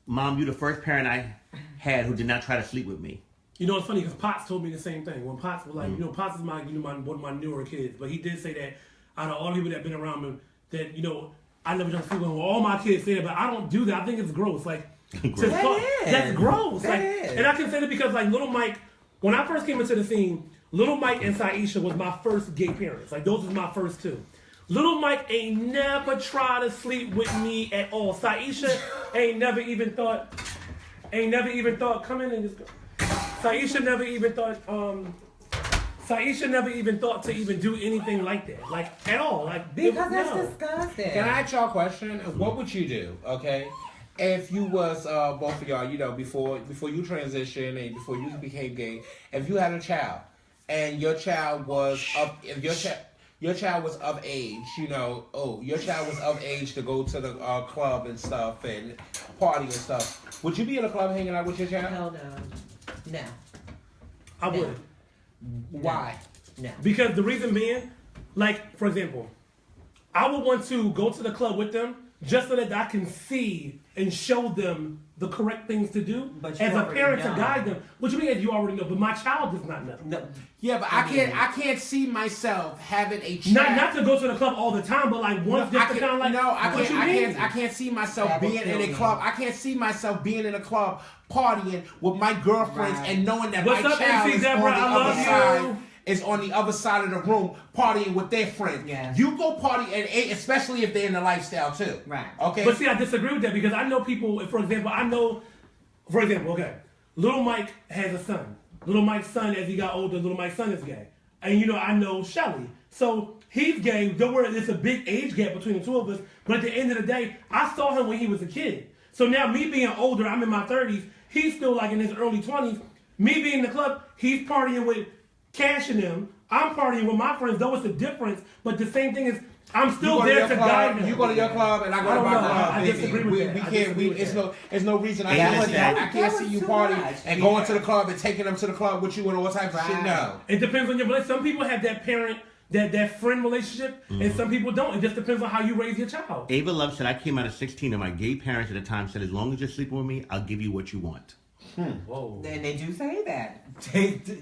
Mom, you the first parent I had who did not try to sleep with me. You know, it's funny because Potts told me the same thing. When Potts was like, you know, Potts is one of my newer kids, but he did say that out of all the people that have been around him, that, you know, I never done sleep with him. Well, all my kids say that, but I don't do that. I think it's gross. Like, that's gross. Like, and I can say that because, like, Little Mike, when I first came into the scene, Little Mike and Saisha was my first gay parents. Like, those was my first two. Little Mike ain't never tried to sleep with me at all. Saisha ain't never even thought, come in and just go. Saisha never even thought to even do anything like that, like at all, like Because that's disgusting. Can I ask y'all a question? What would you do, okay, if you was both of y'all, you know, before you transitioned and before you became gay, if you had a child and your child was your child was of age, you know, your child was of age to go to the club and stuff and party and stuff, would you be in a club hanging out with your child? Hell no. No. I would. Why? No. Because the reason being, like, for example, I would want to go to the club with them just so that I can see and show them the correct things to do But you as a already parent know. to guide them. What you mean as you already know, but my child does not know. No. Yeah, but I can't see myself having a child. Not to go to the club all the time, but like once just to kind of like. I can't see myself That being would in a kill club. me. I can't see myself being in a club partying with my girlfriends Right. and knowing that What's my up, child MC is Deborah? on the I other love side. you. Is on the other side of the room partying with their friends. Yeah. You go party, and especially if they're in the lifestyle too. Right. Okay. But see, I disagree with that because I know people. For example, okay, Little Mike has a son. Little Mike's son, as he got older, Little Mike's son is gay, and you know I know Shelly. So He's gay. Don't worry, there's a big age gap between the two of us. But at the end of the day, I saw him when he was a kid. So now me being older, I'm in my 30s. He's still like in his early 20s. Me being in the club, he's partying with Cash and them. I'm partying with my friends. Though it's a difference, but the same thing is, I'm still there to guide him. You go to your club and I go to my club. I disagree with that. We can't. There's no reason I That can't see you party and going to the club and taking them to the club with you and all types of shit. No. It depends on your relationship. Some people have that parent, that friend relationship, and some people don't. It just depends on how you raise your child. Ava Love said, I came out at 16 and my gay parents at the time said, as long as you're sleeping with me, I'll give you what you want. Whoa. And they do say that.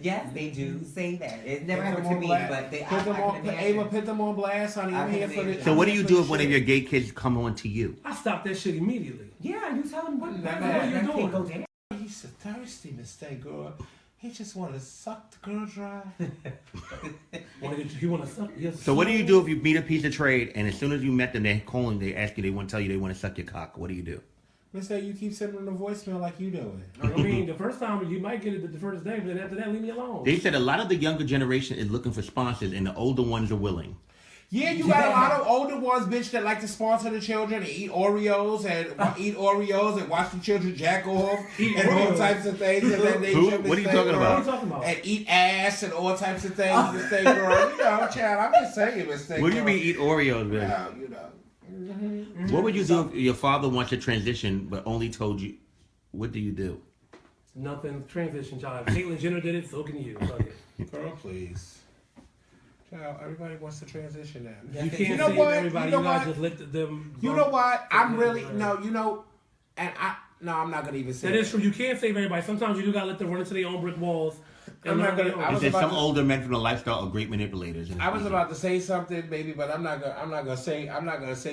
Yes, they do say that. It never happened to me, but they put them on blast, honey. I'm here for this. So what do you do if one of your gay kids come on to you? I stop that shit immediately. Yeah, you tell them what you doing? Go down. He's so thirsty, mistake, girl. He just want to suck the girl dry. He want to suck. Yes. So what do you do if you meet a piece of trade and as soon as you met them, they're calling, they ask you, they want to tell you they want to suck your cock? What do you do? Mister, you keep sending them a voicemail like you doing. I mean, the first time you might get it the first day, but then after that, leave me alone. They said a lot of the younger generation is looking for sponsors and the older ones are willing. Yeah, you got a lot of older ones, bitch, that like to sponsor the children and eat Oreos and watch the children jack off and all types of things. And then they What are you talking about? And eat ass and all types of things. Mistake, girl. You know, child, I'm just saying, mistake. What do you mean eat Oreos, man? Yeah, you know. What would you do if your father wants to transition but only told you? What do you do? Nothing. Transition, child. Caitlyn Jenner did it, so can you. Fuck it. Girl, please. Child, everybody wants to transition now. You can't You know save what? everybody. You You know gotta what? just let them. You know what? I'm really and I'm not gonna even say That is true. You can't save everybody. Sometimes you do gotta let them run into their own brick walls. I'm not gonna. I He was said about some to, older men from the lifestyle are great manipulators. I was about to say something, baby, but I'm not gonna say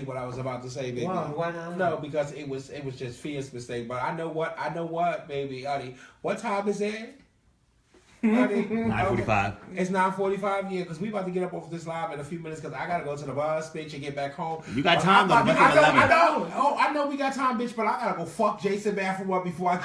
what I was about to say, baby. Why not? No, because it was just fierce mistake. But I know what, baby, honey. What time is it? Honey, 9:45. It's 9:45. Yeah, because we about to get up off this live in a few minutes because I gotta go to the bus, bitch, and get back home. You got time though. I Bus at 11. know. Oh, I know we got time, bitch, but I gotta go fuck Jason bathroom up before I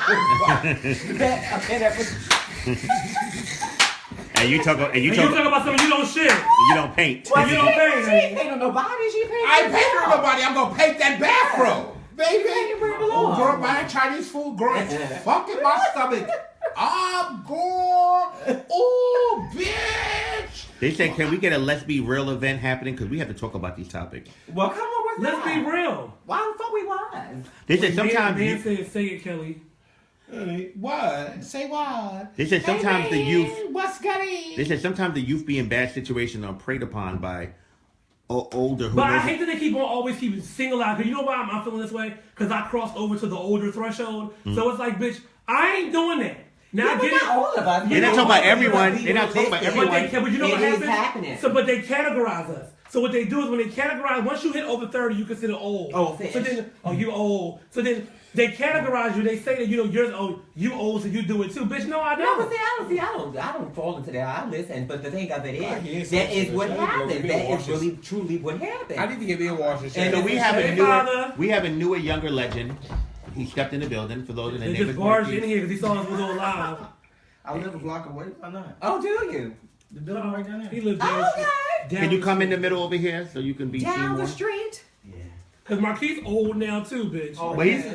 And you talk And you talk about something you don't shit. you don't paint. You don't paint. She ain't paint on nobody. She paint. I ain't paying nobody. I'm gonna paint that bathroom, baby. belong. Girl, buying Chinese food, girl, it's fucking my stomach. I'm going. Oh, bitch. They said, can we get a Let's Be Real event happening? Because we have to talk about these topics. Well, come on, what's Let's that? be real. Why the fuck we was? They said sometimes Man you, said, say it, Kelly. What? Say what? they said sometimes the youth. What's going? They said sometimes the youth be in bad situations are preyed upon by older. Who But I knows- hate that they keep on always keep single out. Cause you know why I'm feeling this way? Because I crossed over to the older threshold. So it's like, bitch, I ain't doing that. Now Yeah, I but get it. not all of us. They're not talking about everyone. They're not talking about But everyone. but you know what It is happens? happening. So, but they categorize us. So what they do is when they categorize, once you hit over 30, you consider old. Old fish. So then, you old. So then they categorize you. They say that you're old. You old, so you do it too, bitch. No, I No, don't. but I don't fall into that. I listen, but the thing of it I hear is, some that is shit. what Let me go happened. get me That a is washes. really, truly what happened. I need to get me a wash and And So we have a Hey, newer, Father. younger legend. He stepped in the building for those in the They neighborhood. just barged in here because he saw us was on live. I live a block away. Why not? Oh, do you? The building right down He there. lived there. Okay. Can you come in the middle over here so you can be seen Down more? the street. Yeah. Because Marquise old now too, bitch. Oh, But he's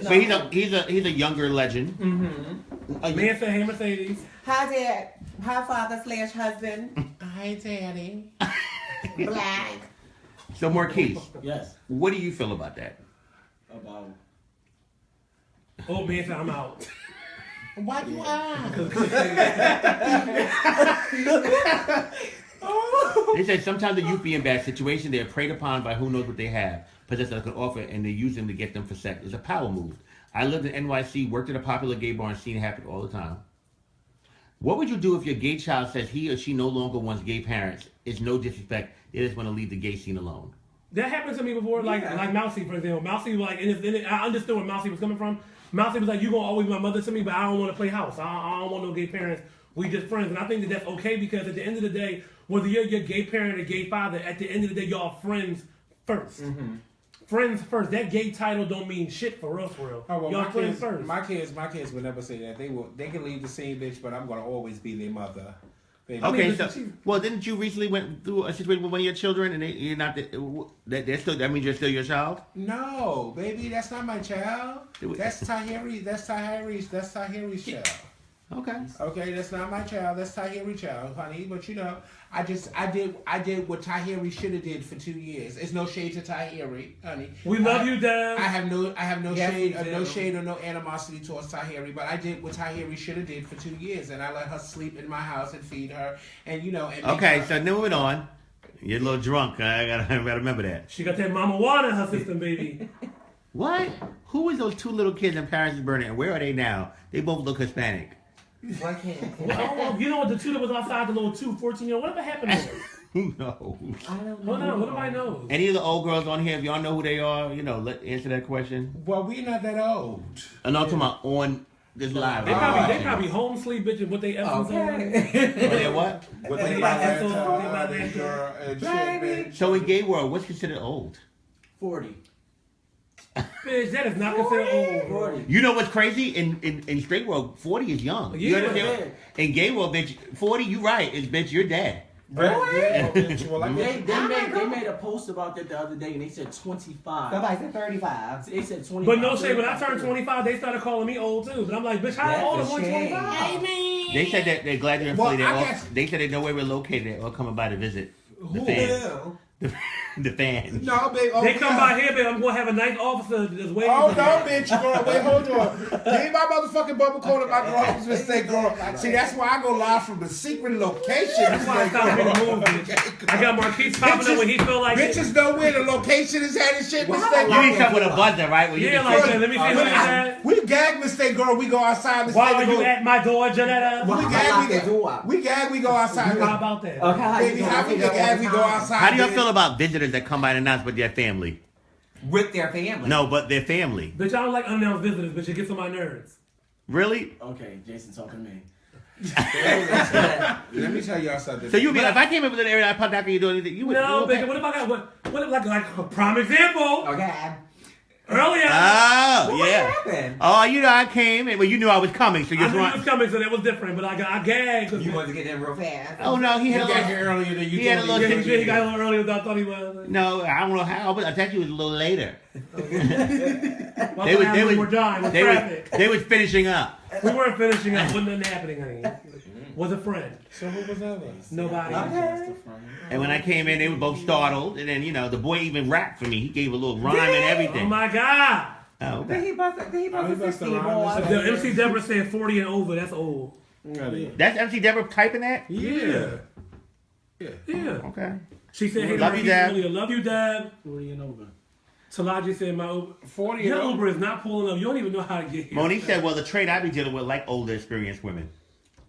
a younger legend. Mm-hmm. A- Man said, hey, Mercedes. Hi, Dad. Hi, father / husband. Hi, Daddy. Black. So Marquise, Yes. what do you feel about that? About. Old man said, I'm out. Why you out? They said sometimes the youth be in bad situations. They're preyed upon by who knows what they have, possess that can offer, and they use them to get them for sex. It's a power move. I lived in NYC, worked at a popular gay bar, and seen it happen all the time. What would you do if your gay child says he or she no longer wants gay parents? It's no disrespect. They just want to leave the gay scene alone. That happened to me before, like Mousy, for example. Mousy was like, I understood where Mousy was coming from. Mousy was like, you gonna always be my mother to me, but I don't want to play house. I don't want no gay parents. We just friends. And I think that that's okay because at the end of the day, whether you're your gay parent or gay father, at the end of the day, y'all friends first. Mm-hmm. Friends first. That gay title don't mean shit for real, for real. Oh, well, y'all my friends kids, first. my kids would never say that. They can leave the same bitch, but I'm gonna always be their mother. Baby. Okay, but so well, didn't you recently went through a situation with one of your children, and you're not they're still that means you're still your child? No, baby, that's not my child. That's Tahiri. That's Tahiri's child. Okay. Okay, that's not my child. That's Tahiri's child, honey. But you know, I did what Tahiri should have did for 2 years. It's no shade to Tahiri, honey. We love you, Dad. I have no Yes, shade, we do. no shade or no animosity towards Tahiri. But I did what Tahiri should have did for 2 years, and I let her sleep in my house and feed her, and you know. And make Okay, her- so moving on. You're a little drunk. I gotta remember that. She got that mama water in her system, baby. What? Who is those two little kids in Paris is burning? And where are they now? They both look Hispanic. Why can't? Well, you know what? The two that was outside, the little 14-year-old. Whatever happened to her? Who knows? I don't Hold know. on, what do I know? Any of the old girls on here, if y'all know who they are, answer that question. Well, we not that old. And I'm talking about on this live. They probably home sleep bitches with they essence on. Okay. Are they what? With They the might have Atlanta, to- they might have and to- girl and shit, Baby. bitch. So in gay world, what's considered old? 40. Bitch, that is not considered old, bro. 40. You know what's crazy? In straight world, 40 is young. You Yeah, understand? In gay world, bitch, 40, you right. Is bitch, you're dead. Yeah, bitch. Well, I They, guess- they made a post about that the other day and they said 25. Somebody said 35. They said 25. But no shade, when I turned 25, they started calling me old too. But I'm like, bitch, how That's old a is one shame. 25? They said that they're glad you're in Well, Philly. I guess- They said they know where we're located. They're all coming by to visit. The Who? fans. Ew. The fans. No, babe. Oh, They come yeah. by here, baby. I'm gonna have a nice officer that's waiting. Oh for no, me. bitch, girl. Wait, hold on. Give me my motherfucking bubble coat and my girl's mistake, girl. See, that's why I go live from the secret location. That's why I stopped in the move, bitch. I got Marquise popping up when he feel like Bitches know where the location is at and shit. Well, Mistake. You need something with a buzzer, right? Where you Yeah, can like see- that. Let me see what he said. We gag mistake, girl. We go outside. Mistake, Why are we you go- at my door, Janetta? We I gag. lock We that door. We gag. We go outside. How about that? Okay, how Baby, you how we doing? I see gag? that We all go the time. outside. How do y'all baby. feel about visitors that come by unannounced with their family? With their family. No, but their family. Bitch, I don't like unannounced visitors, bitch. It gets on my nerves. Really? Okay, Jason talking to me. Let me tell y'all something. So you mean if I came into the area and I popped out and you do anything, you would? No, you okay? bitch. What if I got what if like a prime example? Okay. Earlier, Oh, What yeah. happened? Oh, I came and well, you knew I was coming, so I you're knew he was right. coming, so that was different. But I gagged. 'cause You wanted to get in real fast. Oh no, he You had a got little. here earlier than you He had a told me. little- he got a little earlier than I thought he was. No, I don't know how, but I thought you was a little later. They was- were dying with They traffic. was finishing up. We weren't finishing up. Wasn't nothing happening, honey. Was a friend. So who was that? Nobody. Okay. And when I came in, they were both startled. And then the boy even rapped for me. He gave a little rhyme and Oh everything. my God. Oh, Did okay. he bust Oh, he a bust 60 a boy? rhyme. The MC Deborah said 40 and over. That's old. That's MC Deborah typing that. Yeah. Yeah. Yeah. Okay. She said, "Hey, Love you, Marquise, Dad. earlier. Love you, Dad." 40 and over. Talaji said, "My Uber, 40 your and Uber is not pulling up. You don't even know how to get here." Monique said, "Well, the trade I be dealing with like older, experienced women."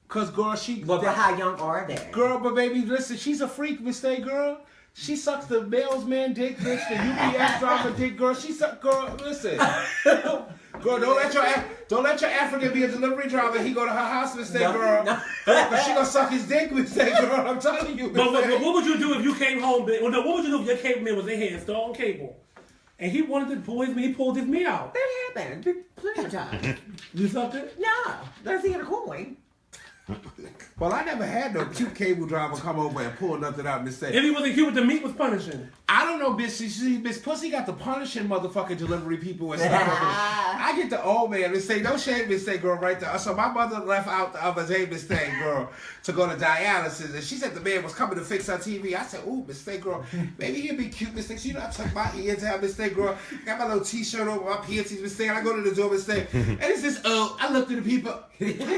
Cause girl, she But how young are they? girl, but baby, listen, she's a freak, mistake, girl. She sucks the mailman dick, bitch, the UPS driver dick, girl. She suck, girl. Listen, girl, don't let your African be a delivery driver. He go to her house, mistake, No, girl. no. But she gonna suck his dick, mistake, girl. I'm telling you, But mistake. what would you do if you came home? Well, no, what would you do if your cable man was in here installed cable, and he wanted to pull his meat? He pulled his meat out. That happened plenty of times. You sucked it? No, let's see a coin. Well, I never had no cute cable driver come over and pull nothing out, mistake. If he wasn't cute, the meat was punishing. I don't know, bitch. See, Miss Pussy got the punishing motherfucking delivery people and stuff. I get the old man and say, no shame, mistake, girl, right there. So my mother left out the other day, mistake, girl, to go to dialysis. And she said the man was coming to fix her TV. I said, ooh, mistake, girl, maybe he'll be cute, mistake. So, I tuck my ears out, mistake, girl. Got my little t-shirt over my panties, mistake. And I go to the door, mistake. And it's this, I looked at the people.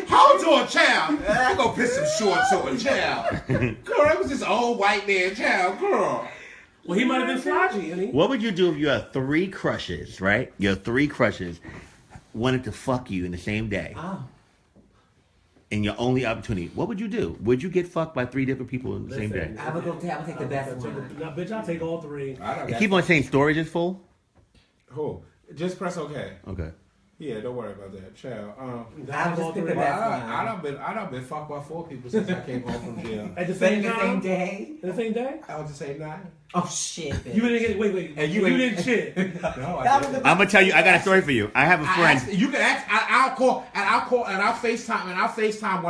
Hold on, child. I'm going to put some shorts on, child. Girl, it was this old white man, child, girl. Well, he might have been slodgy, and he. What would you do if you had 3 crushes, right? Your 3 crushes wanted to fuck you in the same day, Oh. and your only opportunity. What would you do? Would you get fucked by 3 different people in the same day? Listen. I would take the best one. Now, bitch, I'll take all 3. You keep on saying storage is full. Who? Just press OK. Okay. Yeah, don't worry about that, child. I would just pick the Well, best one. I done been fucked by 4 people since I came home from jail. At the But same in the time? same day? At the same day? I was the same night. Oh shit. bitch. You didn't get. Wait. And You you didn't shit. No, That I was didn't. I'm gonna tell you. I got a story for you. I have a friend. You can ask. I I'll FaceTime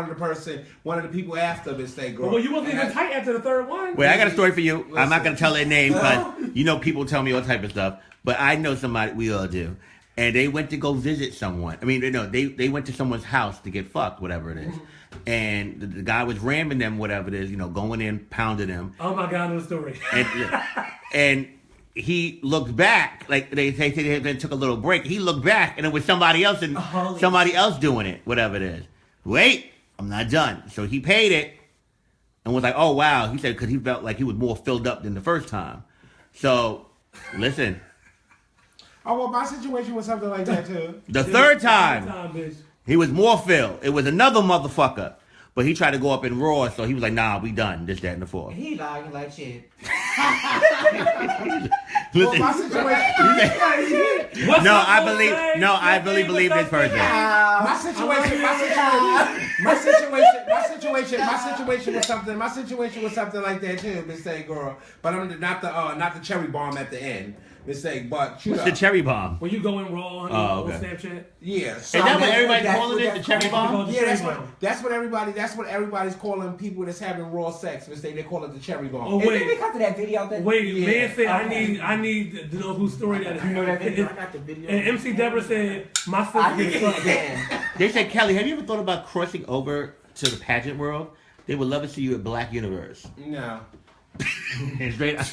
one of the people after this thing, girl. Well, you wasn't even tight after the third one. Wait, I got a story for you. I'm not gonna tell their name, but you know people tell me all type of stuff. But I know somebody, we all do. And they went to go visit someone. I mean, they went to someone's house to get fucked, whatever it is. And the guy was ramming them, whatever it is, going in, pounding them. Oh my God, no story. And he looked back, like they then took a little break. He looked back, and it was somebody else doing it, whatever it is. Wait, I'm not done. So he paid it, and was like, "Oh wow." He said because he felt like he was more filled up than the first time. So, listen. Oh, well, my situation was something like that, too. The third time, bitch. he was more filled. It was another motherfucker. But he tried to go up in Raw, so he was like, nah, we done. This, that, and the fourth. He lying like shit. Well, my situation... I really believe this person. My situation was something like that, too, Miss Say Girl. But I'm not the cherry bomb at the end. Mistake, but what's the cherry bomb? When you go in raw on Snapchat? Yeah. So is that what everybody's calling it? The cherry bomb? Yeah, that's what everybody's calling people that's having raw sex. Mistake, they call it the cherry bomb. Oh, wait. Is it because of that video thing? Wait, man said I need to know whose story that is. You know that video? I got the video. And MC Deborah said my sister. They said, Kelly, have you ever thought about crossing over to the pageant world? They would love to see you at Black Universe. No. Straight up.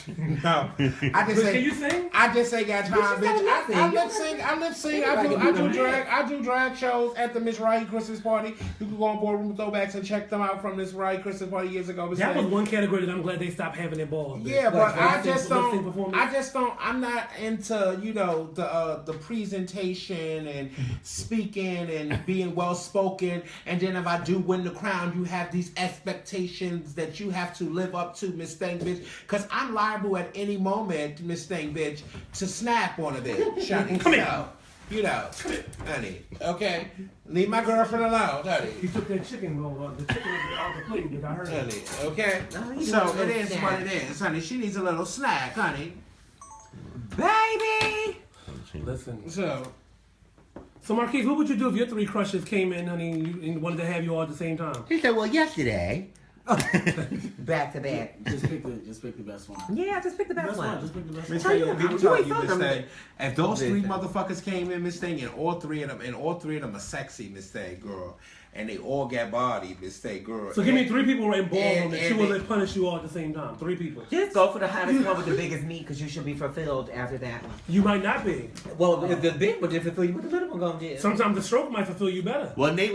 No. Can you sing? I just say got time, bitch. I lip sync. I do drag shows at the Miss Wright Christmas party. You can go on Boardroom Throwbacks and check them out from this Wright Christmas party years ago. That was one category that I'm glad they stopped having their balls. Yeah, but I just don't. I'm not into the presentation and speaking and being well spoken. And then if I do win the crown, you have these expectations that you have to live up to, Miss Thing Bitch, because I'm liable at any moment, Miss Thing Bitch, to snap on a bitch, honey. Come here. Honey. Okay, leave my girlfriend alone, honey. He took that chicken roll, the chicken off the plate, but I heard honey. Okay, so it is what it is, honey. She needs a little snack, honey. Baby. Listen. So Marquise, what would you do if your three crushes came in, honey, and wanted to have you all at the same time? He said, well, yesterday. Back to back. Just pick the best one. Yeah, just pick the best one. Just pick the best Miss one. Thing, people you tell ain't you, Miss told them. Thing, if those three motherfuckers came in, Miss Thing, and all three of them are sexy, Miss Thing, girl, and they all got body, Miss Thing, girl. So give me three people in ballroom that and she will punish you all at the same time. Three people. Just go for the hottest one with the biggest meat because you should be fulfilled after that one. You might not be. Well, if the big one didn't fulfill you, what the little one gonna do? Sometimes the stroke might fulfill you better. Well, Nate,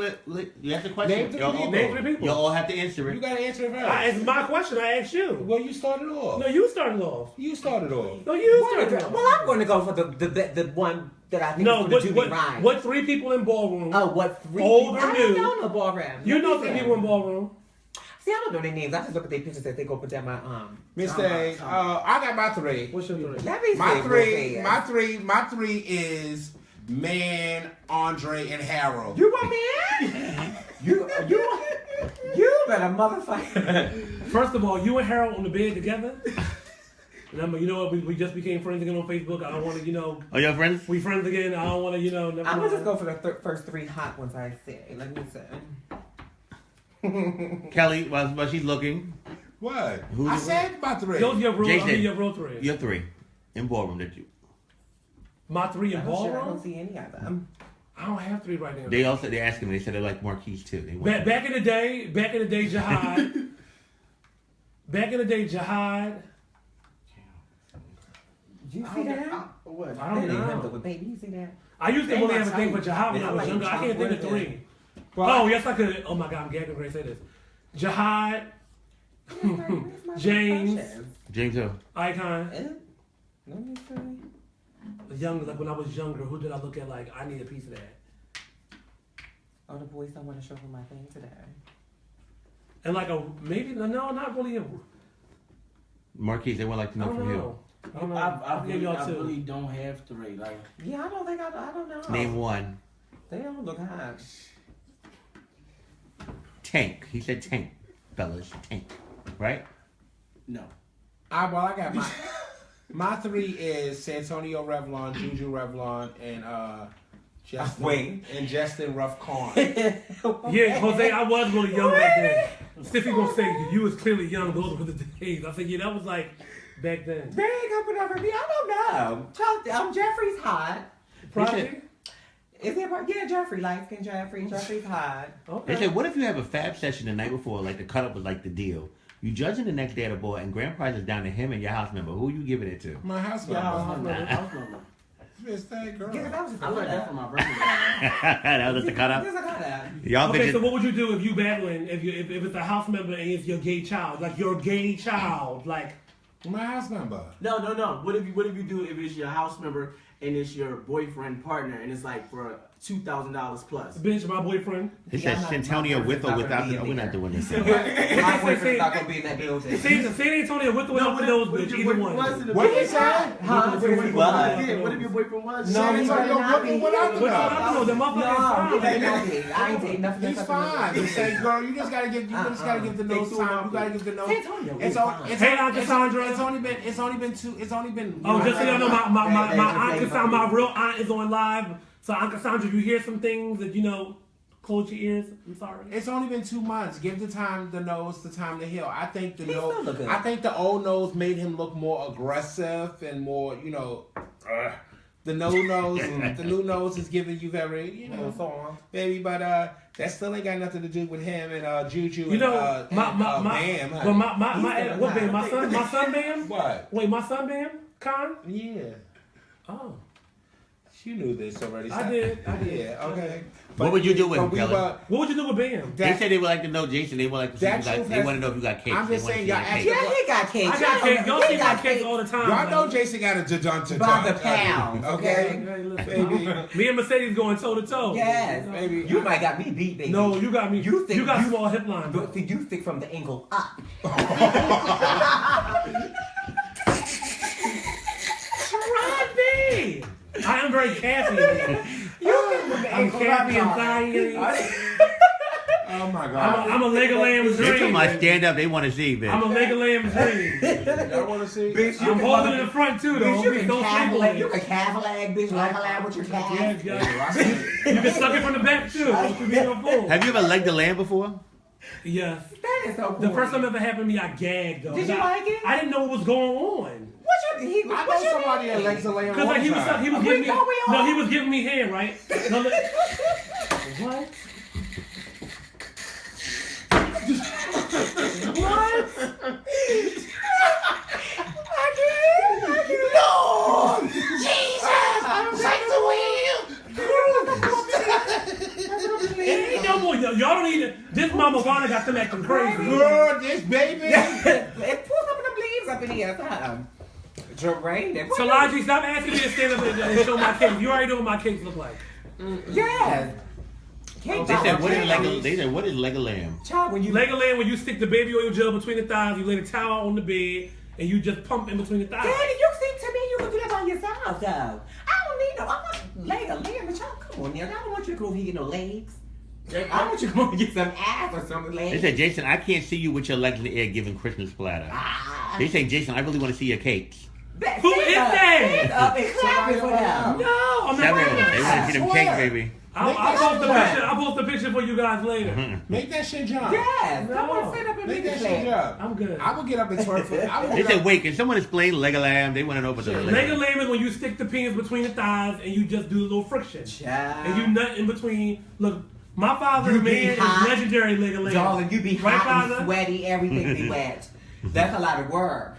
you asked the question. Name three people. You all have to answer it. You gotta answer it first. It's my question. I asked you. Well, you started off. No, you started off. You started off. No, you started off. Well, I'm going to go for the one that I think No, is going to do me right. what three people in ballroom? Oh, what three Old people? or I new? don't know no ballroom. You know three people in ballroom. See, I don't know their names. I just look at their pictures that they go put down my Miss Thing, I got my three. What's your three? Let me My see, three is Man, Andre, and Harold. You want man? you better motherfucker. First of all, you and Harold on the bed together. Remember, you know what? We just became friends again on Facebook. I don't want to, Are your friends? We friends again. I don't want to, never I'm going to just mind. go for the first three hot ones I say. Let me say. Kelly, while she's looking. What? Who's I your said my three. Those your rule. Jason, I mean, your rule three. Your three. In ballroom, did you? My three in I'm sure I ballroom? don't see any of them. I don't have three right now. They asked me. They said they like Marquise too. They Back in the day, Jihad. Back in the day, Jihad. You see that? What? I don't know. Baby, you see that? I used to They only not have a thing for tight. Jihad when They I was like younger. I can't think of chocolate, three. Well, Oh, yes, I could. Oh my God, I'm gagging when I say this. Jihad, Where's my James. reflections? James who? Icon. Let me see. Younger, like when I was younger, who did I look at like, I need a piece of that? Oh, the boys don't want to show me my thing today. And like maybe, no, not really a, Marquise, they would like to I know don't from you. know. I don't know. I give y'all two. really don't have three. Like, Yeah, I don't think I don't know. Name one. They don't look hot. Tank. He said Tank, fellas. Tank. Right? no. I got my three is Santonio Revlon, Juju Revlon, and Justin Rough Corn. Yeah, Jose, I was really young back then. Stiffy gonna say you was clearly young. Those were the days. I think that was like back then. Big up and over me. I don't know. Jeffrey's hot. Project? Is it? Yeah, Jeffrey, light skin Jeffrey. Jeffrey's hot. Okay. They said, what if you have a fab session the night before, like the cut up was like the deal? You judging the next day at a boy, and grand prize is down to him and your house member. Who you giving it to? My house member. House number. It's that girl. Yeah, that was just I learned that from my brother. That was just a cut up. There's a cutout. Y'all Okay, bitches. so what would you do if you battling if it's a house member and it's your gay child, like your gay child, like My house member. No. What if you do if it's your house member and it's your boyfriend partner and it's like for $2,000 plus? bitch, my boyfriend. They said Centonia with or without. We're not doing this. My boyfriend's not gonna be in that building. San Antonio with or without the nose, bitch, either one. What did you say? Huh? What if your boyfriend was? San Antonio looking without the What nose. I don't know, the motherfucker No, is fine. I ain't dating nothing. He's fine. He said, girl, you just gotta give the nose time. You gotta give the nose. San Antonio, It's fine. on- it's Hey, on- Aunt Cassandra. It's only been. It's only been. Oh, just so y'all know, my aunt Cassandra, my real aunt is on live. So Aunt Cassandra, if you hear some things that close your ears. I'm sorry. It's only been 2 months. Give the nose the time to heal. I think the He still nose. look good. I think the old nose made him look more aggressive and more. The new nose. The new nose is giving you very. Baby, but that still ain't got nothing to do with him and Juju. You know, and, my Bam. well, what Bam? My son Bam. What? Wait, my son Bam? Con? Yeah. Oh, You knew this already. I did. Yeah. Okay. What would you do with him, but we Kelly? were- what would you do with Bam? They said they would like to know Jason. They would like to see That if you got, truth they has- want to know if you got cakes. I'm just They saying, wanna see y'all your act- cakes. Yeah, he got cake. I got cake. Y'all see my got cakes all the time. Y'all know man. Jason got a dun By the pound, Okay. Hey, listen. Baby. Me and Mercedes going toe to toe. Yes, Baby. You might got me beat, baby. No, you got me. You think got you- small hip line. But see, you stick from the ankle up. Try me. I am very Kathy. I'm Kathy and Zion. Oh my God. I'm a leg of lamb's They talking dream. about stand up. They want to see, I'm a bitch. leg of lamb's dream. Y'all want to see? Bitch, you I'm can holding in the front too, though. Bitch, you Bitch, can don't calf sleep lag. on You it. can calf lag, bitch, like a lag with your calf. Yeah. You can suck it from the back too. Don't you be no fool. Have you ever legged a lamb before? Yes. That is so cool. The first time it ever happened to me, I gagged though. Did you like it? I didn't know what was going on. What you? I know somebody that likes to lay on Cause like he was giving me all- he was giving me hand, right? No, look- what? What? Lord Jesus, take the wheel. Ain't no more. Y'all don't need it. This Mama Vonna got them acting crazy. Girl, this baby. Let's pull some of them leaves up in here. Jermaine, So Logic, stop asking me to stand up and show my cakes. You already know what my cakes look like. yes. Cake They said, what is leg leg? They said, what is leg of lamb? Child, when you Leg of lamb, when you stick the baby oil gel between the thighs, you lay the towel on the bed, and you just pump in between the thighs. Daddy, you seem to me you can do that by yourself, though. I don't need no. I'm not leg a lamb, but y'all come on, now. I don't want you to go over here and get no legs. I want you to go and get some ass or some They legs. said, Jason, I can't see you with your legs in the air giving Christmas platter. Ah. They say, Jason, I really want to see your cakes. Who is that? Stand up and clap it for them. No, I'm Several of them. not. They want to see them cakes, baby. I'll post a picture for you guys later. Make that shit jump. Yes, No. come on, stand up and Make make that it shit clap. jump. I'm good. I will get up and twerk for I will They get said, up. wait, can someone explain leg of lamb? They want to know what the Leg of lamb is when you stick the penis between the thighs and you just do a little friction. Child. And you nut in between. Look, my father, You be man, hot. is legendary leg of lamb. Darling, you be Right, hot father? and sweaty, everything be wet. That's a lot of work.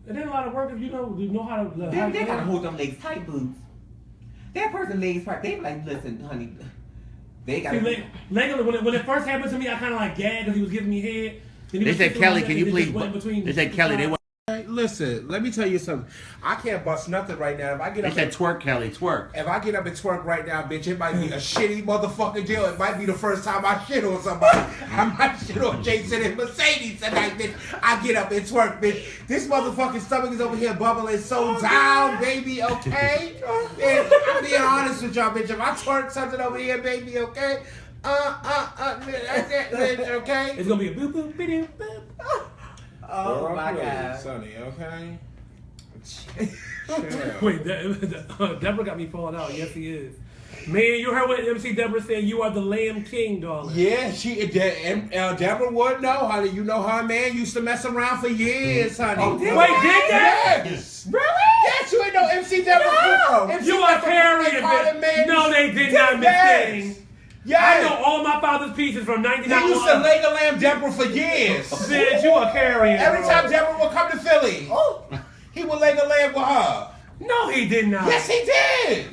It ain't a lot of work if you know how to. They gotta hold them legs tight, boots. That person legs tight. They be like, listen, honey, they gotta. See, when it first happened to me, I kind of like gagged because he was giving me head. Then he They was said, kissing Kelly, my can neck you and it please? just went between They said, the Kelly, they thighs. want. Hey, listen, let me tell you something. I can't bust nothing right now. If I get They up, said, twerk, Kelly, twerk. if I get up and twerk right now, bitch, it might be a shitty motherfucking deal. It might be the first time I shit on somebody. I might shit on Jason and Mercedes tonight, bitch. I get up and twerk, bitch. This motherfucking stomach is over here bubbling so down, baby. Okay, and I'm being honest with y'all, bitch. If I twerk something over here, baby, okay. Bitch, okay. It's gonna be a boop boop boop boop. Oh my God. Sonny, okay. Wait, Deborah got me falling out. Yes, he is. Man, you heard what MC Deborah said. You are the Lamb King, darling. Yeah, Deborah would know, honey. You know her man used to mess around for years, honey. Oh, did Wait, did that? Yes. Really? Yes, you ain't know MC Deborah. No. MC You are Deborah carrying Carter, it. man. No, they did not, Miss Yes. Thing. Yes. I know all my father's pieces from He 99. used to lay the lamb Deborah for years. Bitch, you are carrying. Every bro. time Deborah would come to Philly, he would lay the lamb with her. No, he did not. Yes, he did.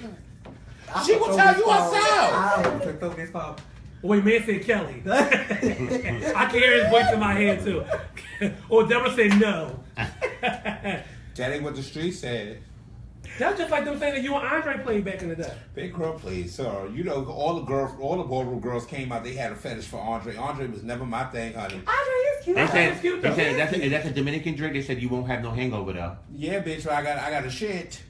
She will tell you herself. I will throw this phone. Wait, man said Kelly. I can hear his voice in my head too. Or Deborah said no. That ain't what the street said. That's just like them saying that you and Andre played back in the day. Big girl, please, sir. You know, all the ballroom girls came out. They had a fetish for Andre. Andre was never my thing, honey. Andre is cute. They said, That's cute, they though. said that's a Dominican drink. They said you won't have no hangover though. Yeah, bitch. I got a shit.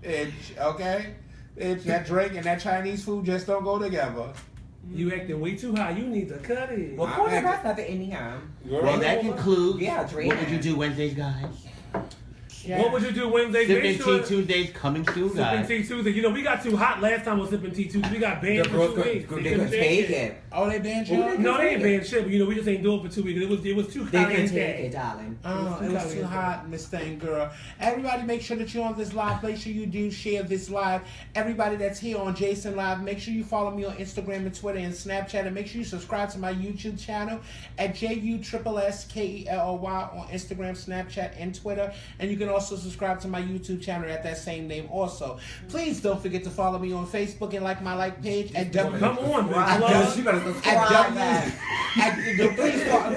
Okay, it's that drink and that Chinese food just don't go together. You acting way too high. You need to cut it. Well, pour the rest of it in here. Girl, Well, that concludes. Yeah, What would you do Wednesdays, guys? What would you do Wednesday? Sipping Tea Tuesdays coming soon, Sipping guys. Tea Tuesday. You know, we got too hot last time on Sipping Tea Tuesday. We got banned The for girls 2 weeks. they could take it. Oh, they banned you? No, they ain't banned shit, but you know, we just ain't doing it for 2 weeks. It was too They hot. can take it, darling. Oh, it was too hot, Miss Thing Girl. Everybody make sure that you're on this live. Make sure you do share this live. Everybody that's here on Jason Live, make sure you follow me on Instagram and Twitter and Snapchat. And make sure you subscribe to my YouTube channel at JUSSKELLY on Instagram, Snapchat, and Twitter. And you can also subscribe to my YouTube channel at that same name also. Please don't forget to follow me on Facebook and like my page at W. Come on, Right, man. you better At subscribe.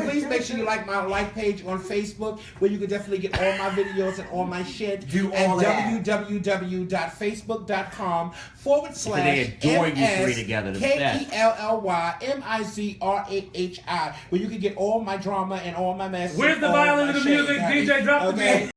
please make sure you like my page on Facebook, where you can definitely get all my videos and all my shit. Do all at that. www.facebook.com/MSKELLYMIZRAHI, adore you three together, the best. where you can get all my drama and all my mess. Where's the violin and the music? DJ, drop the beat.